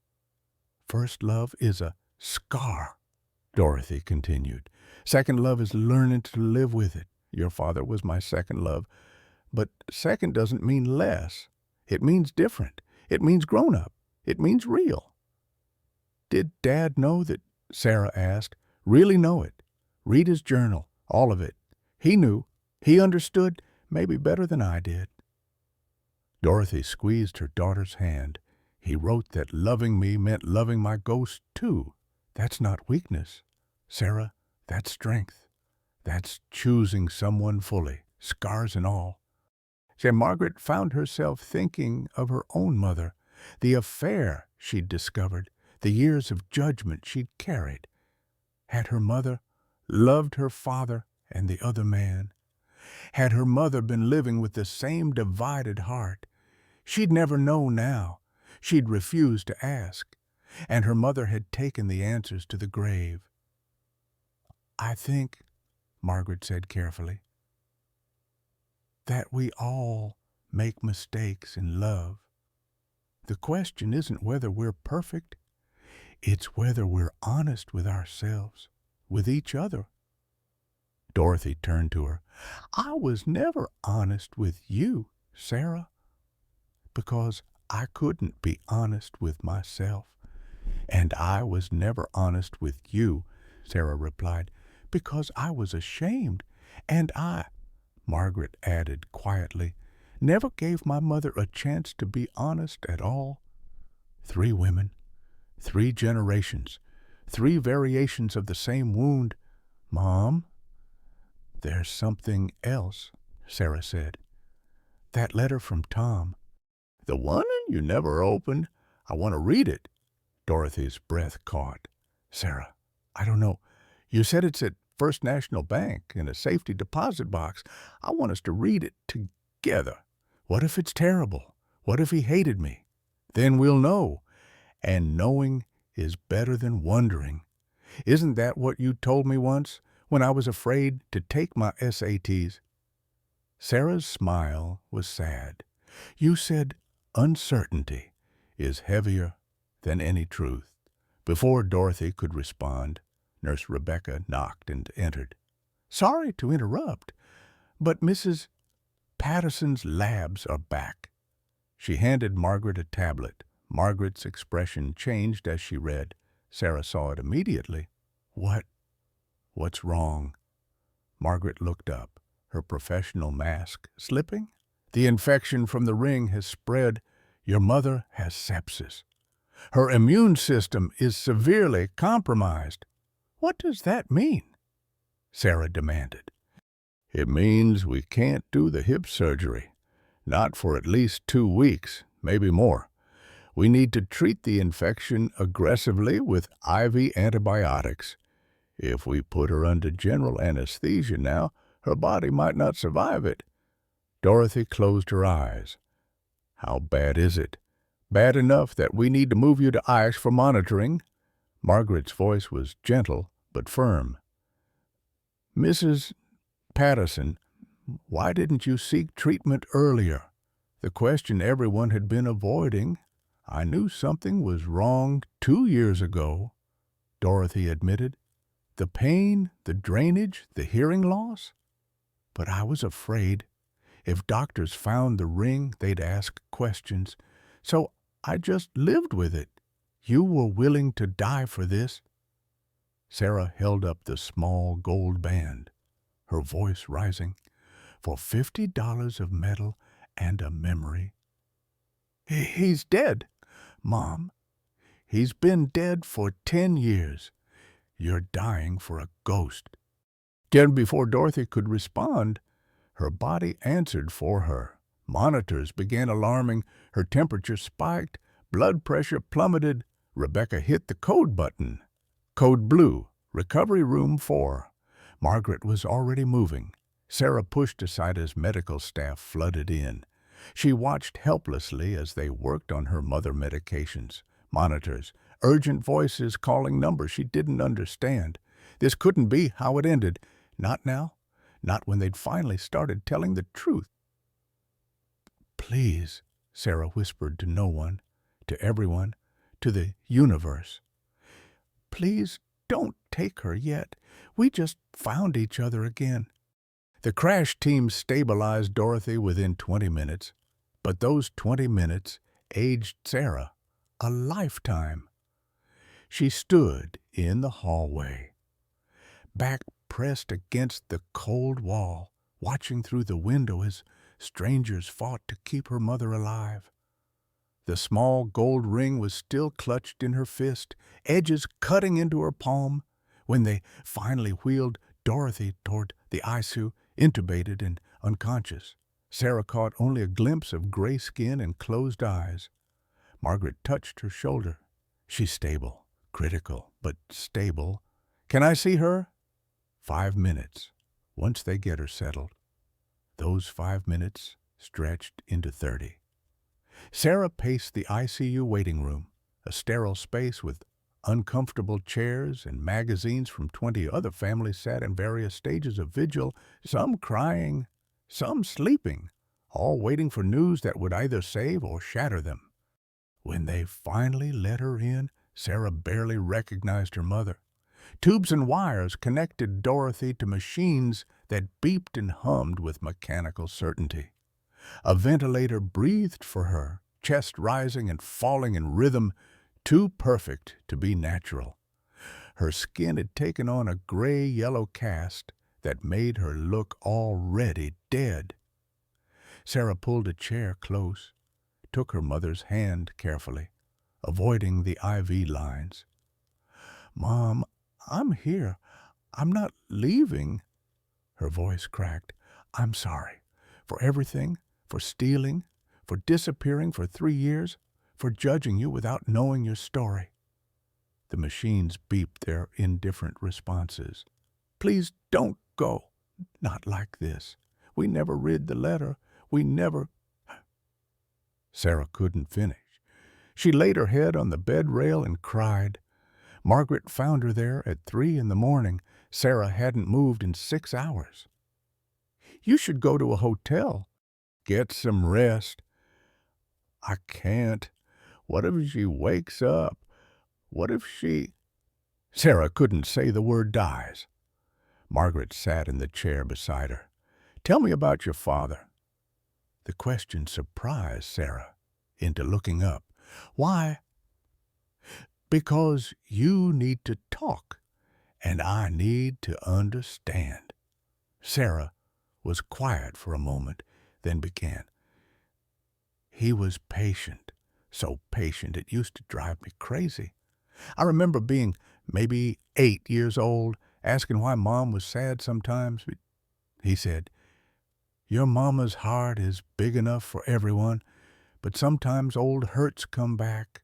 A: First love is a scar," Dorothy continued. "Second love is learning to live with it. Your father was my second love, but second doesn't mean less. It means different. It means grown up. It means real." "Did Dad know that?" Sarah asked. "Really know it? Read his journal, all of it. He knew. He understood, maybe better than I did." Dorothy squeezed her daughter's hand. "He wrote that loving me meant loving my ghost, too. That's not weakness, Sarah. That's strength. That's choosing someone fully, scars and all." So Margaret found herself thinking of her own mother, the affair she'd discovered, the years of judgment she'd carried. Had her mother loved her father and the other man? Had her mother been living with the same divided heart? She'd never know now. She'd refused to ask. And her mother had taken the answers to the grave. "I think," Margaret said carefully, "that we all make mistakes in love. The question isn't whether we're perfect. It's whether we're honest with ourselves, with each other." Dorothy turned to her. "I was never honest with you, Sarah, because I couldn't be honest with myself. And I was never honest with you," Sarah replied, "because I was ashamed. And I," Margaret added quietly, "never gave my mother a chance to be honest at all. 3 women, 3 generations, 3 variations of the same wound. Mom." "There's something else," Sarah said. "That letter from Tom." "The one you never opened? I want to read it." Dorothy's breath caught. "Sarah, I don't know. You said it's at First National Bank in a safety deposit box. I want us to read it together. What if it's terrible? What if he hated me? Then we'll know. And knowing is better than wondering. Isn't that what you told me once when I was afraid to take my SATs?" Sarah's smile was sad. "You said uncertainty is heavier than any truth." Before Dorothy could respond, Nurse Rebecca knocked and entered. "Sorry to interrupt, but Mrs. Patterson's labs are back." She handed Margaret a tablet. Margaret's expression changed as she read. Sarah saw it immediately. What's wrong?" Margaret looked up, her professional mask slipping. "The infection from the ring has spread. Your mother has sepsis. Her immune system is severely compromised." "What does that mean?" Sarah demanded. "It means we can't do the hip surgery. Not for at least 2 weeks, maybe more. We need to treat the infection aggressively with IV antibiotics. If we put her under general anesthesia now, her body might not survive it." Dorothy closed her eyes. "How bad is it?" "Bad enough that we need to move you to ICE for monitoring." Margaret's voice was gentle but firm. "Mrs. Patterson, why didn't you seek treatment earlier?" The question everyone had been avoiding. "I knew something was wrong 2 years ago," Dorothy admitted. "The pain, the drainage, the hearing loss. But I was afraid. If doctors found the ring, they'd ask questions. So I just lived with it. You were willing to die for this." Sarah held up the small gold band, her voice rising. "For $50 of metal and a memory." He's dead, Mom. He's been dead for 10 years. You're dying for a ghost." Again, before Dorothy could respond, her body answered for her. Monitors began alarming. Her temperature spiked. Blood pressure plummeted. Rebecca hit the code button. Code blue. Recovery room 4. Margaret was already moving. Sarah pushed aside as medical staff flooded in. She watched helplessly as they worked on her mother medications. Monitors, urgent voices calling numbers she didn't understand. This couldn't be how it ended. Not now. Not when they'd finally started telling the truth. "Please," Sarah whispered to no one, to everyone, to the universe. "Please don't take her yet. We just found each other again." The crash team stabilized Dorothy within 20 minutes, but those 20 minutes aged Sarah a lifetime. She stood in the hallway, back pressed against the cold wall, watching through the window as strangers fought to keep her mother alive. The small gold ring was still clutched in her fist, edges cutting into her palm. When they finally wheeled Dorothy toward the ICU, intubated and unconscious, Sarah caught only a glimpse of gray skin and closed eyes. Margaret touched her shoulder. "She's stable. Critical, but stable. Can I see her?" 5 minutes. Once they get her settled. Those 5 minutes stretched into 30. Sarah paced the ICU waiting room, a sterile space with uncomfortable chairs and magazines from 20 other families sat in various stages of vigil, some crying, some sleeping, all waiting for news that would either save or shatter them. When they finally let her in, Sarah barely recognized her mother. Tubes and wires connected Dorothy to machines that beeped and hummed with mechanical certainty. A ventilator breathed for her, chest rising and falling in rhythm, too perfect to be natural. Her skin had taken on a gray-yellow cast that made her look already dead. Sarah pulled a chair close, took her mother's hand carefully, avoiding the IV lines. "Mom, I'm here. I'm not leaving." Her voice cracked. "I'm sorry. For everything. For stealing. For disappearing for 3 years. For judging you without knowing your story." The machines beeped their indifferent responses. "Please don't go. Not like this. We never read the letter. We never—" Sarah couldn't finish. She laid her head on the bed rail and cried. Margaret found her there at 3 in the morning. Sarah hadn't moved in 6 hours. "You should go to a hotel. Get some rest." "I can't. What if she wakes up? What if she—" Sarah couldn't say the word dies. Margaret sat in the chair beside her. "Tell me about your father." The question surprised Sarah into looking up. "Why?" "Because you need to talk, and I need to understand." Sarah was quiet for a moment, then began. "He was patient, so patient it used to drive me crazy. I remember being maybe 8 years old, asking why Mom was sad sometimes. He said, 'Your mama's heart is big enough for everyone, but sometimes old hurts come back.'"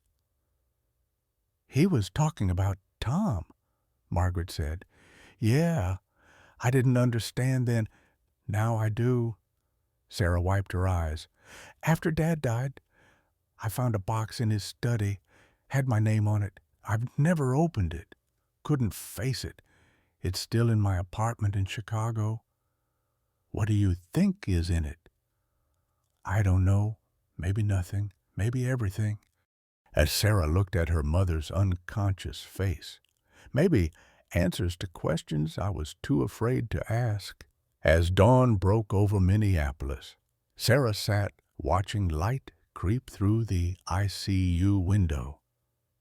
A: "He was talking about Tom," Margaret said. "Yeah, I didn't understand then. Now I do." Sarah wiped her eyes. "After Dad died, I found a box in his study. Had my name on it. I've never opened it. Couldn't face it. It's still in my apartment in Chicago." "What do you think is in it?" "I don't know. Maybe nothing. Maybe everything." As Sarah looked at her mother's unconscious face, "Maybe answers to questions I was too afraid to ask." As dawn broke over Minneapolis, Sarah sat watching light creep through the ICU window.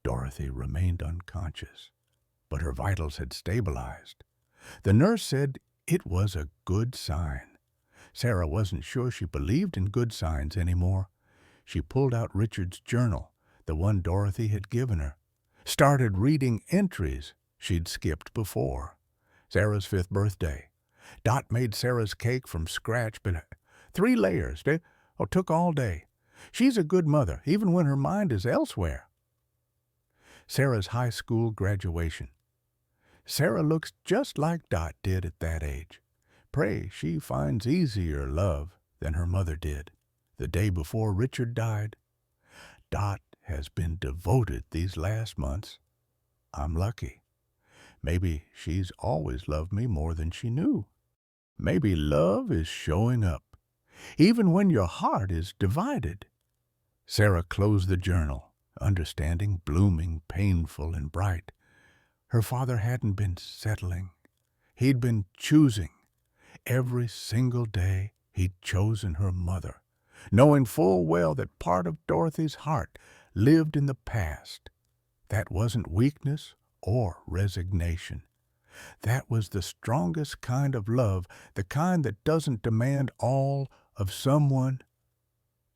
A: Dorothy remained unconscious, but her vitals had stabilized. The nurse said it was a good sign. Sarah wasn't sure she believed in good signs anymore. She pulled out Richard's journal, the one Dorothy had given her, started reading entries she'd skipped before. Sarah's 5th birthday. Dot made Sarah's cake from scratch, but 3 layers. Oh, took all day. She's a good mother, even when her mind is elsewhere. Sarah's high school graduation. Sarah looks just like Dot did at that age. Pray she finds easier love than her mother did, the day before Richard died. Dot has been devoted these last months. I'm lucky. Maybe she's always loved me more than she knew. Maybe love is showing up, even when your heart is divided. Sarah closed the journal, understanding, blooming, painful, and bright. Her father hadn't been settling. He'd been choosing. Every single day he'd chosen her mother, knowing full well that part of Dorothy's heart lived in the past. That wasn't weakness or resignation. That was the strongest kind of love, the kind that doesn't demand all of someone,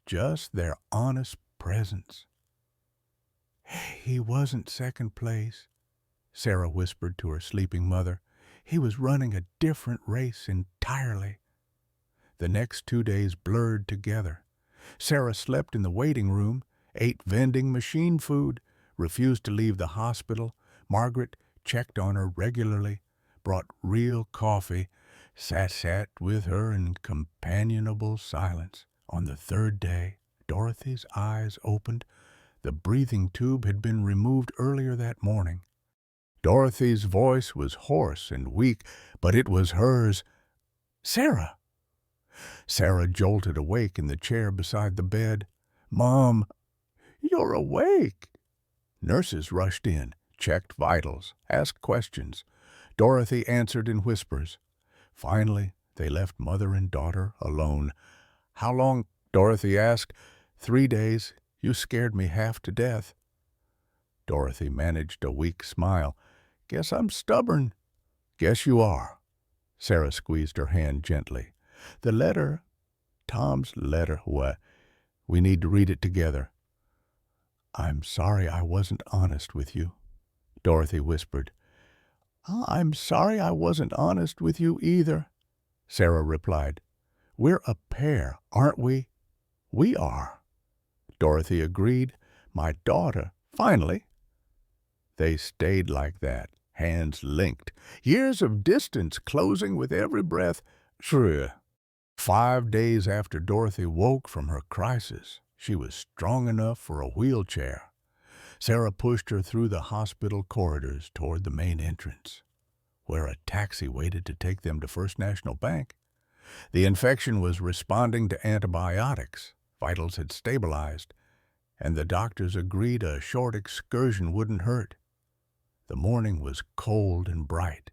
A: just their honest presence. He wasn't second place, Sarah whispered to her sleeping mother. He was running a different race entirely. The next 2 days blurred together. Sarah slept in the waiting room, ate vending machine food, refused to leave the hospital. Margaret checked on her regularly, brought real coffee, sat with her in companionable silence. On the third day, Dorothy's eyes opened. The breathing tube had been removed earlier that morning. Dorothy's voice was hoarse and weak, but it was hers. "Sarah!" Sarah jolted awake in the chair beside the bed. "Mom, you're awake!" Nurses rushed in, checked vitals, asked questions. Dorothy answered in whispers. Finally, they left mother and daughter alone. "How long?" Dorothy asked. 3 days. You scared me half to death." Dorothy managed a weak smile. "Guess I'm stubborn." "Guess you are." Sarah squeezed her hand gently. "The letter, Tom's letter, what? We need to read it together." "I'm sorry I wasn't honest with you," Dorothy whispered. "I'm sorry I wasn't honest with you either," Sarah replied. "We're a pair, aren't we?" "We are," Dorothy agreed. "My daughter, finally." They stayed like that, hands linked, years of distance closing with every breath. True. 5 days after Dorothy woke from her crisis, she was strong enough for a wheelchair. Sarah pushed her through the hospital corridors toward the main entrance, where a taxi waited to take them to First National Bank. The infection was responding to antibiotics. Vitals had stabilized, and the doctors agreed a short excursion wouldn't hurt. The morning was cold and bright.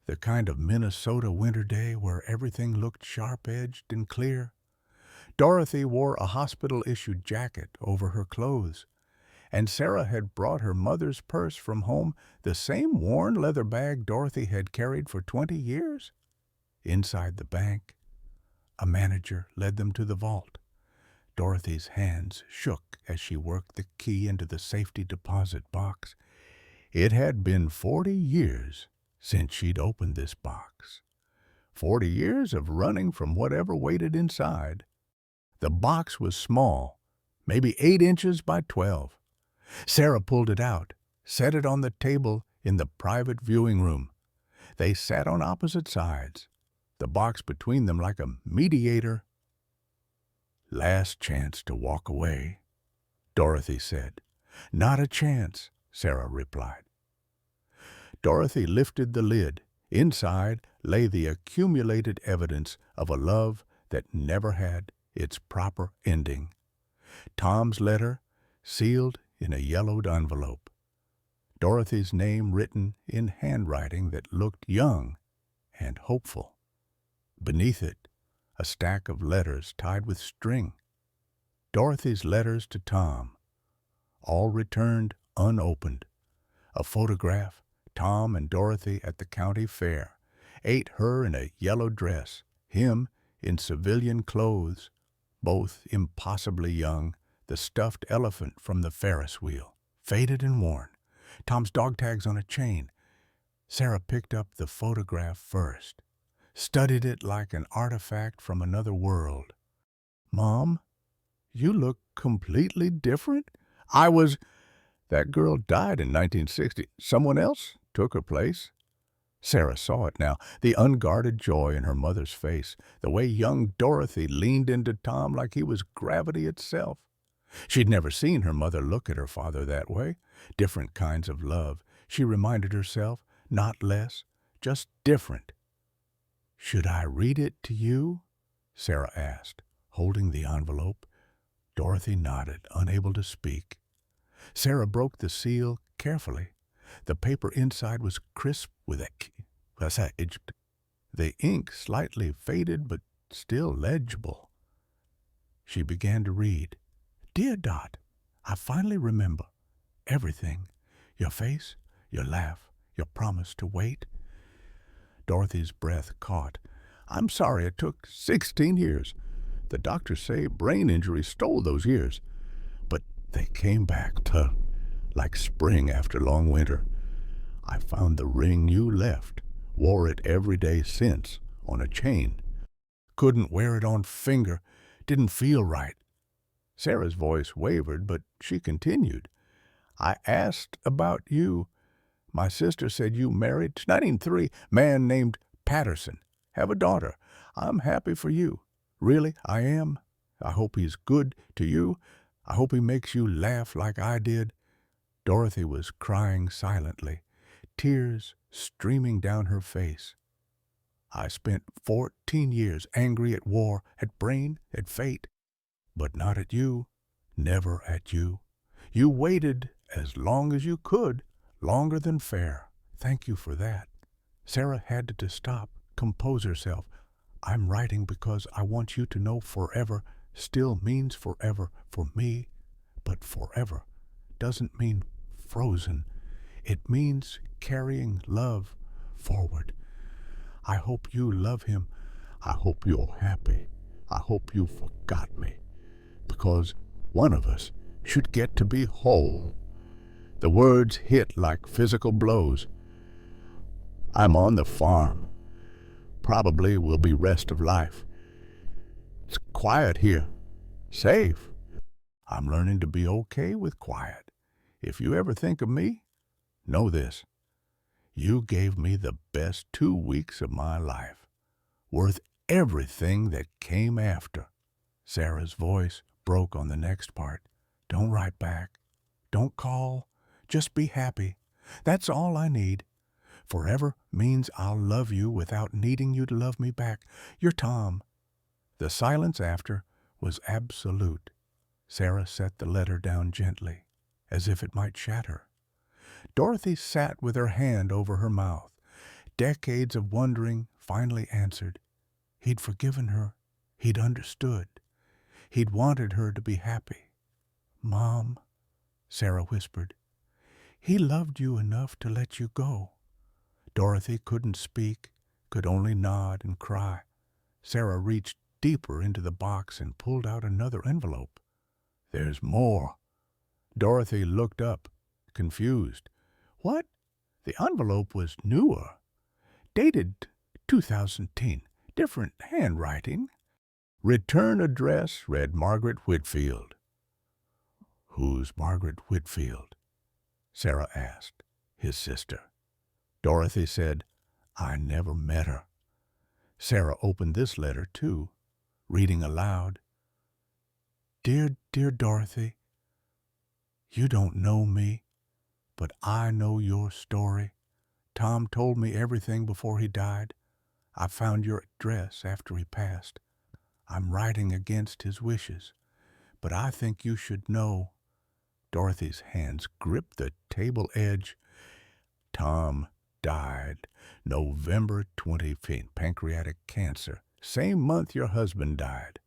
A: The kind of Minnesota winter day where everything looked sharp-edged and clear. Dorothy wore a hospital-issued jacket over her clothes, and Sarah had brought her mother's purse from home, the same worn leather bag Dorothy had carried for 20 years. Inside the bank, a manager led them to the vault. Dorothy's hands shook as she worked the key into the safety deposit box. It had been 40 years since she'd opened this box. 40 years of running from whatever waited inside. The box was small, maybe 8 inches by 12. Sarah pulled it out, set it on the table in the private viewing room. They sat on opposite sides, the box between them like a mediator. "Last chance to walk away," Dorothy said. "Not a chance," Sarah replied. Dorothy lifted the lid. Inside lay the accumulated evidence of a love that never had its proper ending. Tom's letter, sealed in a yellowed envelope. Dorothy's name written in handwriting that looked young and hopeful. Beneath it, a stack of letters tied with string. Dorothy's letters to Tom, all returned unopened. A photograph, Tom and Dorothy at the county fair, her in a yellow dress, him in civilian clothes, both impossibly young, the stuffed elephant from the Ferris wheel, faded and worn, Tom's dog tags on a chain. Sarah picked up the photograph first, studied it like an artifact from another world. Mom, you look completely different. I was... That girl died in 1960. Someone else took her place. Sarah saw it now, the unguarded joy in her mother's face, the way young Dorothy leaned into Tom like he was gravity itself. She'd never seen her mother look at her father that way. Different kinds of love, she reminded herself, not less, just different. "Should I read it to you?" Sarah asked, holding the envelope. Dorothy nodded, unable to speak. Sarah broke the seal carefully. The paper inside was crisp with ink. The ink slightly faded but still legible. She began to read. "Dear Dot, I finally remember everything. Your face, your laugh, your promise to wait." Dorothy's breath caught. "I'm sorry it took 16 years. The doctors say brain injury stole those years. But they came back like spring after long winter. I found the ring you left, wore it every day since, on a chain. Couldn't wear it on finger, didn't feel right." Sarah's voice wavered, but she continued. "I asked about you. My sister said you married, 1903, man named Patterson. Have a daughter. I'm happy for you. Really, I am. I hope he's good to you. I hope he makes you laugh like I did." Dorothy was crying silently, tears streaming down her face. "I spent 14 years angry at war, at brain, at fate. But not at you, never at you. You waited as long as you could, longer than fair. Thank you for that." Sarah had to stop, compose herself. "I'm writing because I want you to know forever still means forever for me, but forever doesn't mean frozen. It means carrying love forward. I hope you love him. I hope you're happy. I hope you forgot me. Because one of us should get to be whole." The words hit like physical blows. "I'm on the farm. Probably will be rest of life. It's quiet here. Safe. I'm learning to be okay with quiet. If you ever think of me, know this. You gave me the best 2 weeks of my life, worth everything that came after." Sarah's voice broke on the next part. "Don't write back. Don't call. Just be happy. That's all I need. Forever means I'll love you without needing you to love me back. You're Tom." The silence after was absolute. Sarah set the letter down gently, as if it might shatter. Dorothy sat with her hand over her mouth. Decades of wondering finally answered. He'd forgiven her. He'd understood. He'd wanted her to be happy. "Mom," Sarah whispered, "he loved you enough to let you go." Dorothy couldn't speak, could only nod and cry. Sarah reached deeper into the box and pulled out another envelope. "There's more." Dorothy looked up, confused. "What?" The envelope was newer, dated 2010, different handwriting. Return address read Margaret Whitfield. "Who's Margaret Whitfield?" Sarah asked. "His sister." Dorothy said, "I never met her." Sarah opened this letter, too, reading aloud. Dear Dorothy, you don't know me, but I know your story. Tom told me everything before he died. I found your address after he passed. I'm writing against his wishes, but I think you should know." Dorothy's hands gripped the table edge. "Tom died November 25th, pancreatic cancer, same month your husband died.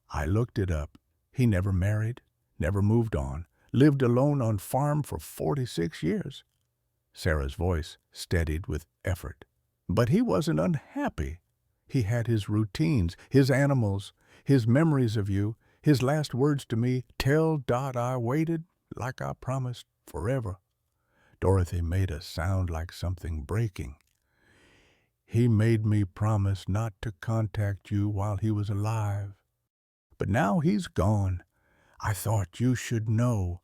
A: I looked it up. He never married, never moved on, lived alone on farm for 46 years. Sarah's voice steadied with effort. "But he wasn't unhappy. He had his routines, his animals, his memories of you, his last words to me, 'Tell Dot I waited, like I promised, forever.'" Dorothy made a sound like something breaking. "He made me promise not to contact you while he was alive. But now he's gone. I thought you should know.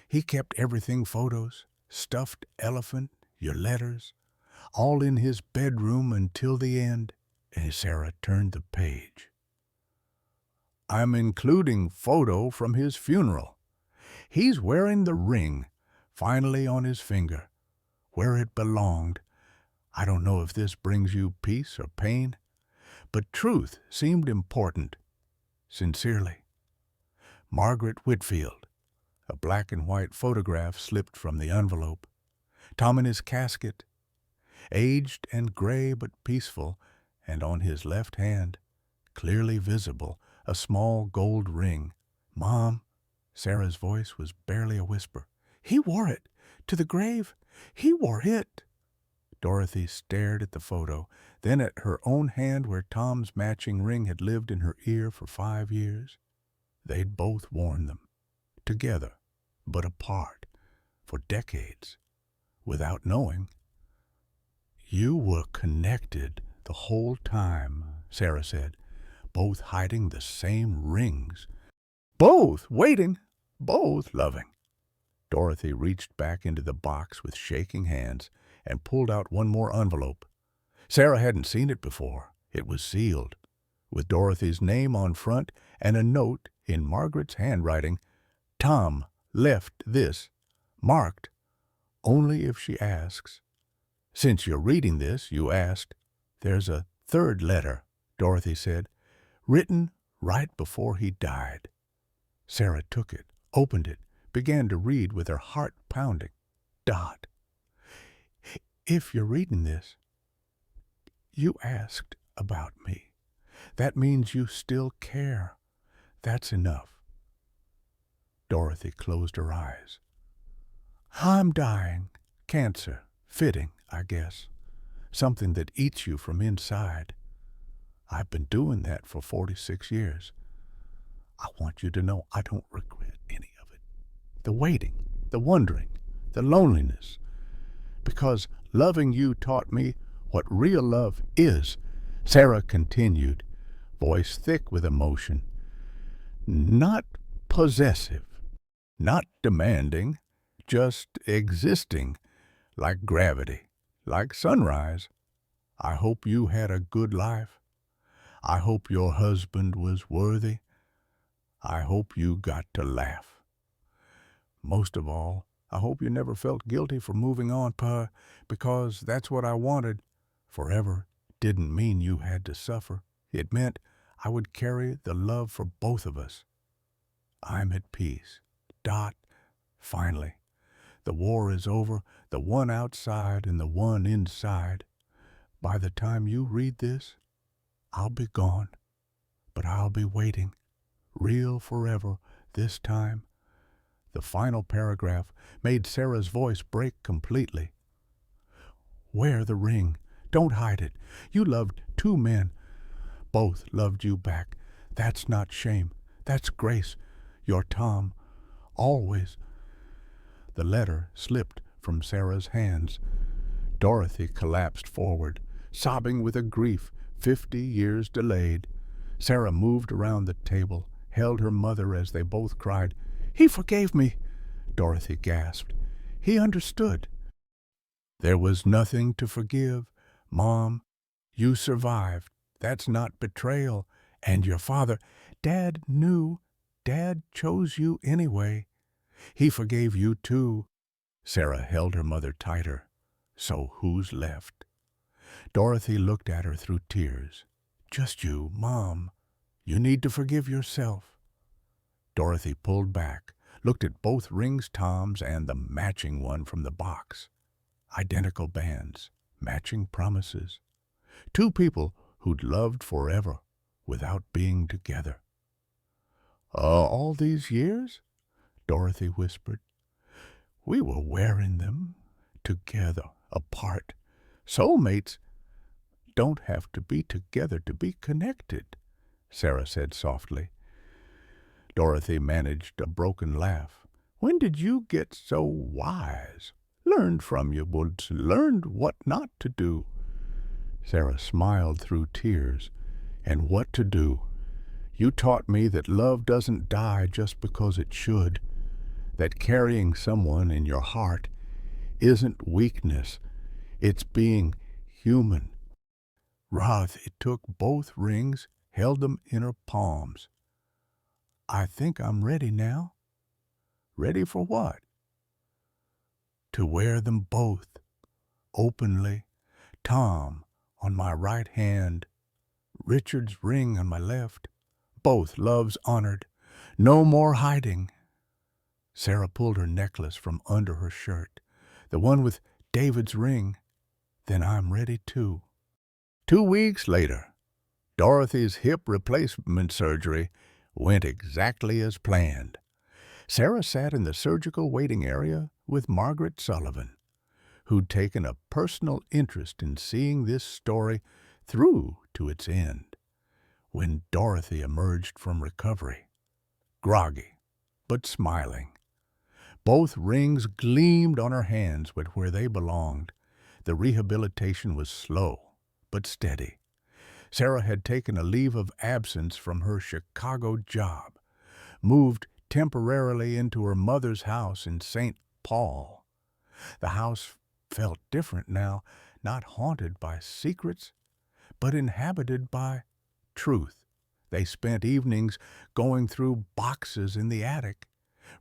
A: He kept everything photos, stuffed elephant, your letters, all in his bedroom until the end. And Sarah turned the page. I'm including photo from his funeral. He's wearing the ring, finally on his finger, where it belonged. I don't know if this brings you peace or pain, but truth seemed important. Sincerely, Margaret Whitfield. A black and white photograph slipped from the envelope. Tom in his casket, aged and gray but peaceful, and on his left hand, clearly visible, a small gold ring. Mom, Sarah's voice was barely a whisper. He wore it. To the grave. He wore it. Dorothy stared at the photo, then at her own hand where Tom's matching ring had lived in her ear for 5 years. They'd both worn them, together, but apart, for decades, without knowing. You were connected the whole time, Sarah said, both hiding the same rings, both waiting, both loving. Dorothy reached back into the box with shaking hands and pulled out one more envelope. Sarah hadn't seen it before. It was sealed, with Dorothy's name on front and a note in Margaret's handwriting. Tom left this, marked, only if she asks. Since you're reading this, you asked. There's a third letter, Dorothy said, written right before he died. Sarah took it, opened it, began to read with her heart pounding. Dot. If you're reading this, you asked about me. That means you still care. That's enough. Dorothy closed her eyes. I'm dying. Cancer. Fitting, I guess. Something that eats you from inside. I've been doing that for 46 years. I want you to know I don't regret any of it. The waiting, the wondering, the loneliness. Because loving you taught me what real love is, Sarah continued, voice thick with emotion. Not possessive, not demanding, just existing, like gravity, like sunrise. I hope you had a good life. I hope your husband was worthy. I hope you got to laugh. Most of all, I hope you never felt guilty for moving on, Pa, because that's what I wanted. Forever didn't mean you had to suffer. It meant I would carry the love for both of us. I'm at peace. Dot. Finally. The war is over, the one outside and the one inside. By the time you read this, I'll be gone, but I'll be waiting. Real forever this time. The final paragraph made Sarah's voice break completely. Wear the ring. Don't hide it. You loved 2 men. Both loved you back. That's not shame. That's grace. Your Tom. Always. The letter slipped from Sarah's hands. Dorothy collapsed forward, sobbing with a grief 50 years delayed. Sarah moved around the table, held her mother as they both cried. He forgave me, Dorothy gasped. He understood. There was nothing to forgive. Mom, you survived. That's not betrayal. And your father, Dad knew. Dad chose you anyway. He forgave you too. Sarah held her mother tighter. So who's left? Dorothy looked at her through tears. Just you, Mom. You need to forgive yourself. Dorothy pulled back, looked at both rings, Tom's and the matching one from the box. Identical bands, matching promises. 2 people who'd loved forever without being together. All these years? Dorothy whispered. We were wearing them together, apart. Soulmates don't have to be together to be connected, Sarah said softly. Dorothy managed a broken laugh. When did you get so wise? Learned from your woods, learned what not to do. Sarah smiled through tears. And what to do? You taught me that love doesn't die just because it should, that carrying someone in your heart isn't weakness, it's being human. It took both rings, held them in her palms. I think I'm ready now. Ready for what? To wear them both, openly, Tom on my right hand, Richard's ring on my left, both loves honored. No more hiding. Sarah pulled her necklace from under her shirt, the one with David's ring. Then I'm ready too. 2 weeks later, Dorothy's hip replacement surgery went exactly as planned. Sarah sat in the surgical waiting area with Margaret Sullivan, who'd taken a personal interest in seeing this story through to its end. When Dorothy emerged from recovery, groggy but smiling, both rings gleamed on her hands but where they belonged. The rehabilitation was slow but steady. Sarah had taken a leave of absence from her Chicago job, moved temporarily into her mother's house in St. Paul. The house felt different now, not haunted by secrets, but inhabited by truth. They spent evenings going through boxes in the attic,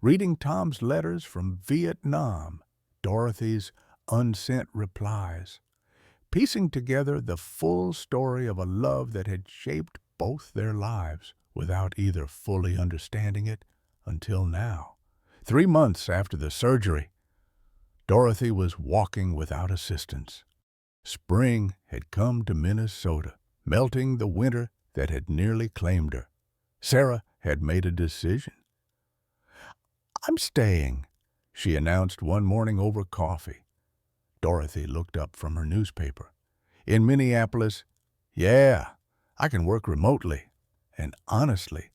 A: reading Tom's letters from Vietnam, Dorothy's unsent replies, piecing together the full story of a love that had shaped both their lives without either fully understanding it until now. 3 months after the surgery, Dorothy was walking without assistance. Spring had come to Minnesota, melting the winter that had nearly claimed her. Sarah had made a decision. I'm staying, she announced one morning over coffee. Dorothy looked up from her newspaper. In Minneapolis, yeah, I can work remotely. And honestly,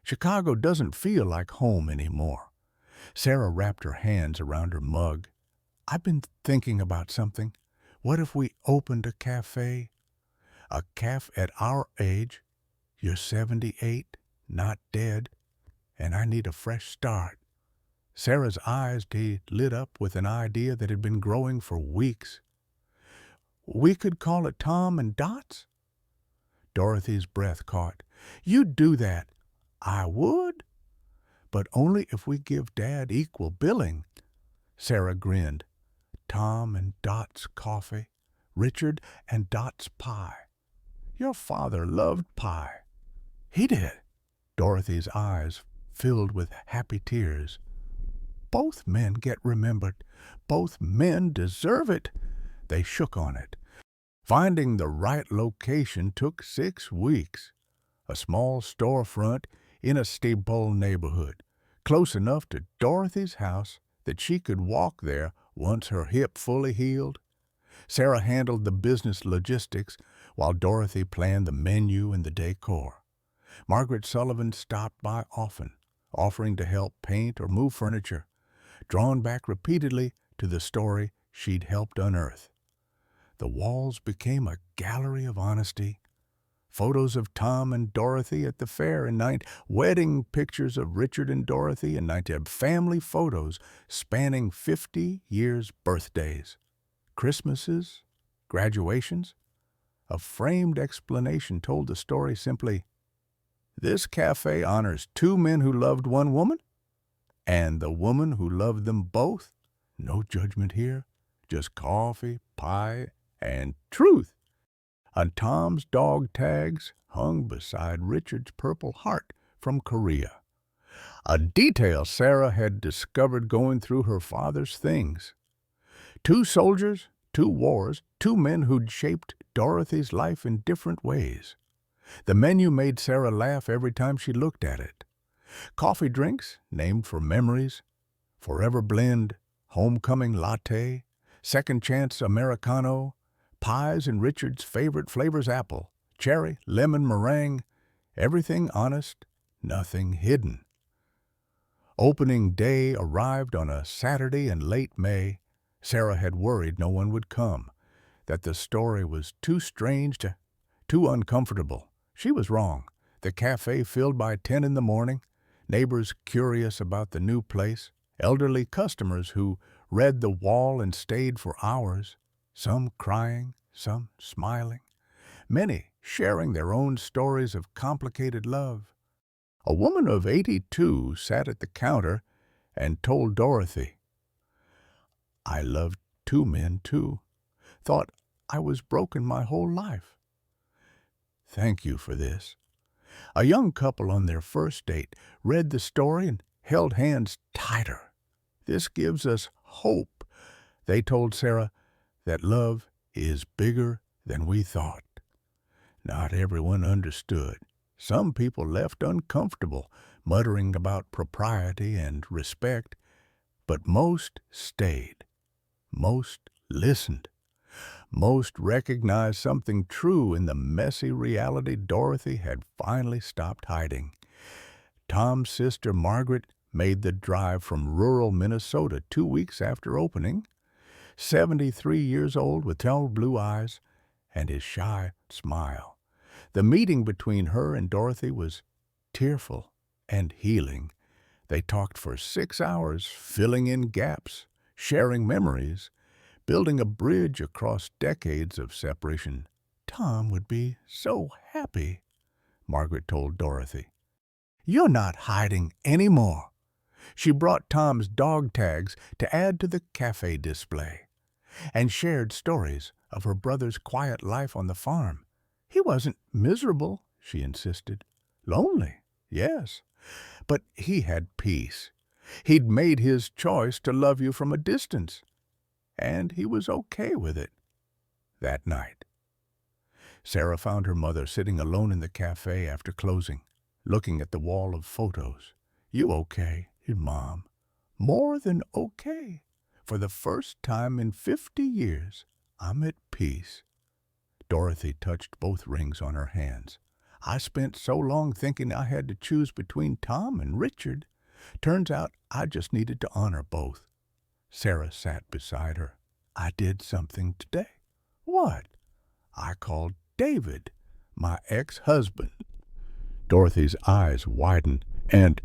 A: Chicago doesn't feel like home anymore. Sarah wrapped her hands around her mug. I've been thinking about something. What if we opened a cafe? A cafe at our age. You're 78, not dead, and I need a fresh start. Sarah's eyes lit up with an idea that had been growing for weeks. We could call it Tom and Dot's? Dorothy's breath caught. You'd do that. I would, but only if we give Dad equal billing. Sarah grinned. Tom and Dot's coffee, Richard and Dot's pie. Your father loved pie. He did. Dorothy's eyes filled with happy tears. Both men get remembered. Both men deserve it. They shook on it. Finding the right location took 6 weeks. A small storefront in a Steepole neighborhood, close enough to Dorothy's house that she could walk there once her hip fully healed. Sarah handled the business logistics while Dorothy planned the menu and the decor. Margaret Sullivan stopped by often, offering to help paint or move furniture, drawn back repeatedly to the story she'd helped unearth. The walls became a gallery of honesty. Photos of Tom and Dorothy at the fair in night, wedding pictures of Richard and Dorothy in night, family photos spanning 50 years' birthdays, Christmases, graduations. A framed explanation told the story simply, this cafe honors 2 men who loved one woman, and the woman who loved them both. No judgment here, just coffee, pie, and truth. On Tom's dog tags hung beside Richard's purple heart from Korea, a detail Sarah had discovered going through her father's things. 2 soldiers, 2 wars, 2 men who'd shaped Dorothy's life in different ways. The menu made Sarah laugh every time she looked at it. Coffee drinks, named for memories, Forever Blend, Homecoming Latte, Second Chance Americano, pies in Richard's favorite flavors, apple, cherry, lemon, meringue, everything honest, nothing hidden. Opening day arrived on a Saturday in late May. Sarah had worried no one would come, that the story was too strange, too uncomfortable. She was wrong. The cafe filled by 10 in the morning, neighbors curious about the new place, elderly customers who read the wall and stayed for hours, some crying, some smiling, many sharing their own stories of complicated love. A woman of 82 sat at the counter and told Dorothy, "I loved two men, too. Thought I was broken my whole life. Thank you for this." A young couple on their first date read the story and held hands tighter. "This gives us hope," they told Sarah, "that love is bigger than we thought." Not everyone understood. Some people left uncomfortable, muttering about propriety and respect, but most stayed. Most listened. Most recognized something true in the messy reality Dorothy had finally stopped hiding. Tom's sister Margaret made the drive from rural Minnesota 2 weeks after opening. 73 years old with tall blue eyes and his shy smile. The meeting between her and Dorothy was tearful and healing. They talked for 6 hours, filling in gaps, sharing memories, building a bridge across decades of separation. "Tom would be so happy," Margaret told Dorothy. "You're not hiding any more." She brought Tom's dog tags to add to the cafe display and shared stories of her brother's quiet life on the farm. "He wasn't miserable," she insisted. "Lonely, yes, but he had peace. He'd made his choice to love you from a distance, and he was okay with it." That night, Sarah found her mother sitting alone in the cafe after closing, looking at the wall of photos. "You okay, Mom?" "More than okay. For the first time in 50 years, I'm at peace." Dorothy touched both rings on her hands. "I spent so long thinking I had to choose between Tom and Richard. Turns out I just needed to honor both." Sarah sat beside her. "I did something today." "What?" "I called David, my ex-husband." Dorothy's eyes widened. "And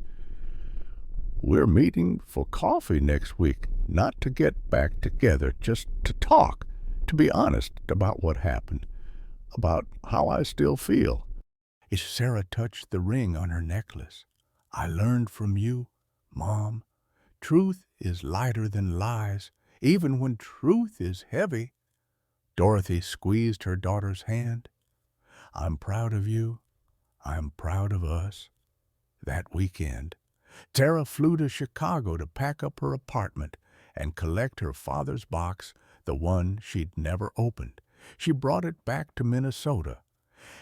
A: we're meeting for coffee next week, not to get back together, just to talk, to be honest about what happened, about how I still feel." Sarah touched the ring on her necklace. "I learned from you, Mom. Truth is lighter than lies, even when truth is heavy." Dorothy squeezed her daughter's hand. "I'm proud of you. I'm proud of us." That weekend, Sarah flew to Chicago to pack up her apartment and collect her father's box, the one she'd never opened. She brought it back to Minnesota,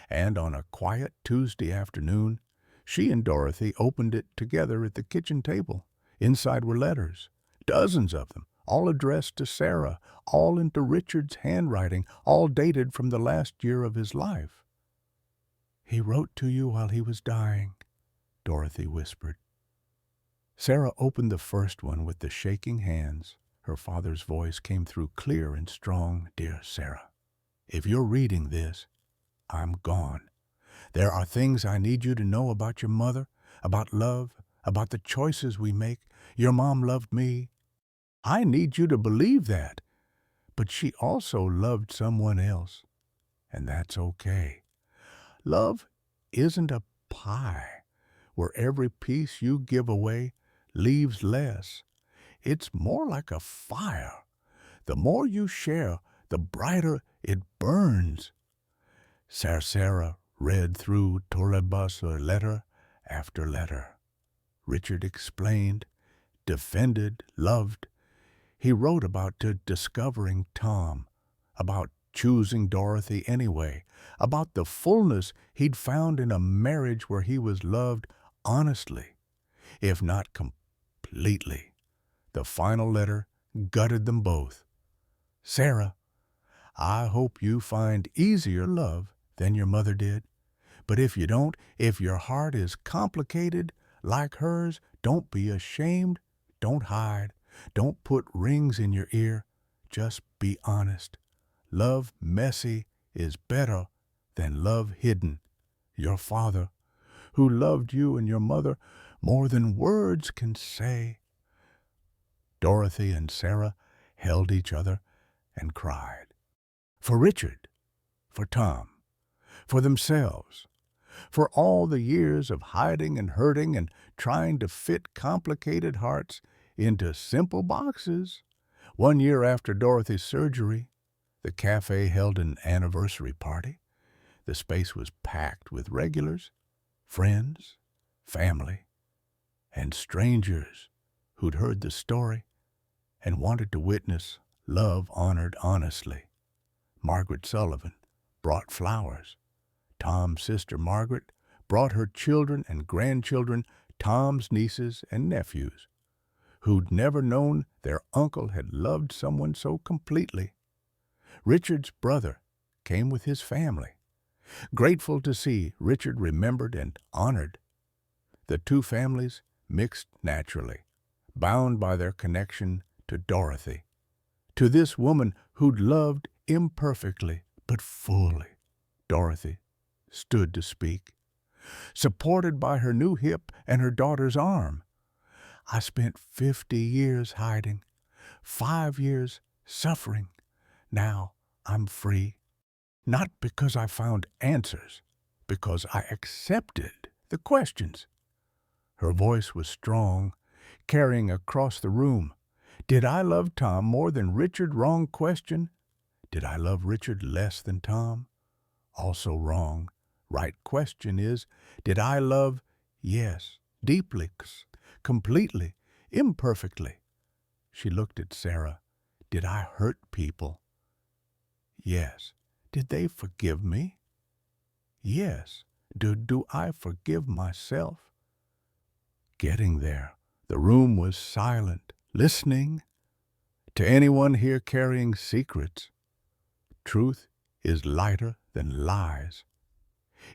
A: and on a quiet Tuesday afternoon, she and Dorothy opened it together at the kitchen table. Inside were letters, dozens of them, all addressed to Sarah, all into Richard's handwriting, all dated from the last year of his life. "He wrote to you while he was dying," Dorothy whispered. Sarah opened the first one with the shaking hands. Her father's voice came through clear and strong. "Dear Sarah, if you're reading this, I'm gone. There are things I need you to know about your mother, about love, about the choices we make. Your mom loved me. I need you to believe that. But she also loved someone else, and that's okay. Love isn't a pie where every piece you give away leaves less. It's more like a fire. The more you share, the brighter it burns." Sarah read through Torrebusser letter after letter. Richard explained, defended, loved. He wrote about discovering Tom, about choosing Dorothy anyway, about the fullness he'd found in a marriage where he was loved honestly, if not completely. The final letter gutted them both. "Sarah, I hope you find easier love than your mother did. But if you don't, if your heart is complicated like hers, don't be ashamed, don't hide, don't put rings in your ear. Just be honest. Love messy is better than love hidden. Your father who loved you and your mother more than words can say." Dorothy and Sarah held each other and cried. For Richard, for Tom, for themselves, for all the years of hiding and hurting and trying to fit complicated hearts into simple boxes. 1 year after Dorothy's surgery, the cafe held an anniversary party. The space was packed with regulars, friends, family, and strangers who'd heard the story and wanted to witness love honored honestly. Margaret Sullivan brought flowers. Tom's sister Margaret brought her children and grandchildren, Tom's nieces and nephews, who'd never known their uncle had loved someone so completely. Richard's brother came with his family, grateful to see Richard remembered and honored. The two families mixed naturally, bound by their connection to Dorothy, to this woman who'd loved imperfectly but fully. Dorothy stood to speak, supported by her new hip and her daughter's arm. "I spent 50 years hiding, 5 years suffering. Now I'm free, not because I found answers, because I accepted the questions." Her voice was strong, carrying across the room. Did I love Tom more than Richard? Wrong question. Did I love Richard less than Tom? Also wrong. Right question is, did I love? Yes, deeply, completely, imperfectly. She looked at Sarah. Did I hurt people? Yes. Did they forgive me? Yes. Do I forgive myself? Getting there, the room was silent, listening. To anyone here carrying secrets, truth is lighter than lies.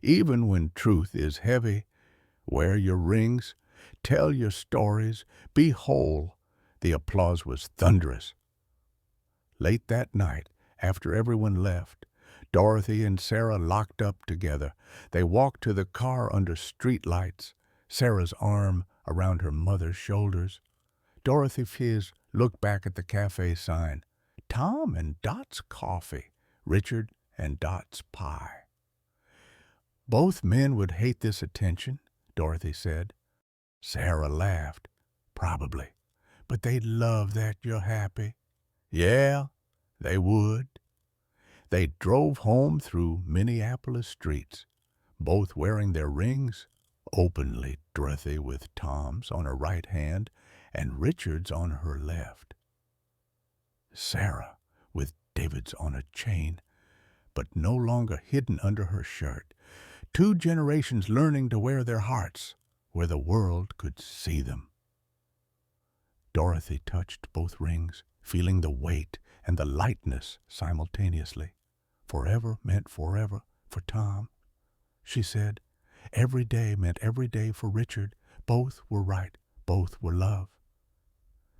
A: Even when truth is heavy, wear your rings, tell your stories, be whole. The applause was thunderous. Late that night, after everyone left, Dorothy and Sarah locked up together. They walked to the car under streetlights, Sarah's arm around her mother's shoulders. Dorothy Fizz looked back at the cafe sign. Tom and Dot's coffee, Richard and Dot's pie. Both men would hate this attention, Dorothy said. Sarah laughed. Probably. But they'd love that you're happy. Yeah, they would. They drove home through Minneapolis streets, both wearing their rings openly, Dorothy with Tom's on her right hand and Richard's on her left. Sarah with David's on a chain, but no longer hidden under her shirt. 2 generations learning to wear their hearts where the world could see them. Dorothy touched both rings, feeling the weight and the lightness simultaneously. Forever meant forever for Tom, she said. Every day meant every day for Richard. Both were right. Both were love.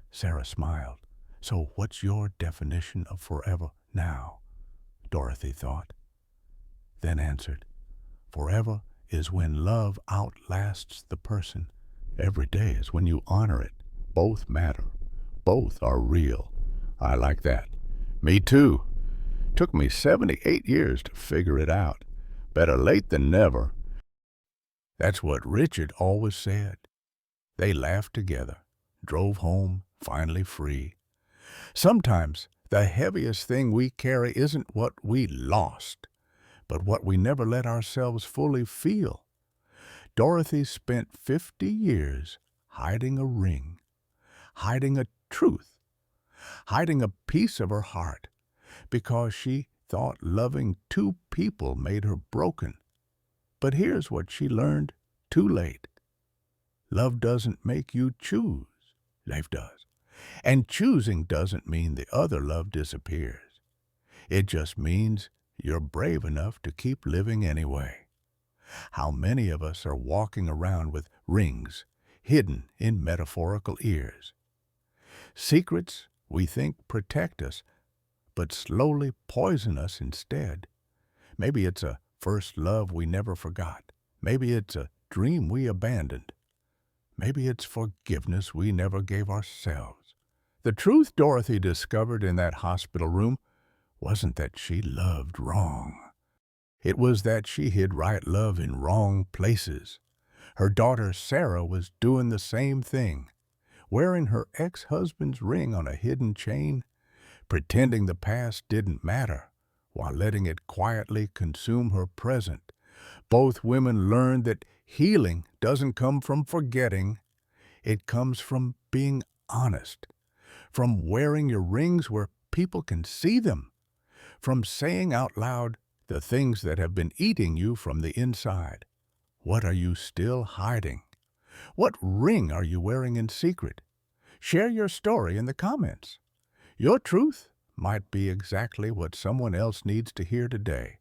A: Sarah smiled. So what's your definition of forever now? Dorothy thought. Then answered, forever is when love outlasts the person. Every day is when you honor it. Both matter. Both are real. I like that. Me too. Took me 78 years to figure it out. Better late than never. That's what Richard always said. They laughed together, drove home, finally free. Sometimes the heaviest thing we carry isn't what we lost, but what we never let ourselves fully feel. Dorothy spent 50 years hiding a ring, hiding a truth, hiding a piece of her heart, because she thought loving 2 people made her broken. But here's what she learned too late. Love doesn't make you choose. Life does. And choosing doesn't mean the other love disappears. It just means you're brave enough to keep living anyway. How many of us are walking around with rings hidden in metaphorical ears? Secrets we think protect us, but slowly poison us instead. Maybe it's a first love we never forgot. Maybe it's a dream we abandoned. Maybe it's forgiveness we never gave ourselves. The truth Dorothy discovered in that hospital room wasn't that she loved wrong. It was that she hid right love in wrong places. Her daughter Sarah was doing the same thing, wearing her ex-husband's ring on a hidden chain, pretending the past didn't matter, while letting it quietly consume her present. Both women learned that healing doesn't come from forgetting. It comes from being honest, from wearing your rings where people can see them, from saying out loud the things that have been eating you from the inside. What are you still hiding? What ring are you wearing in secret? Share your story in the comments. Your truth might be exactly what someone else needs to hear today.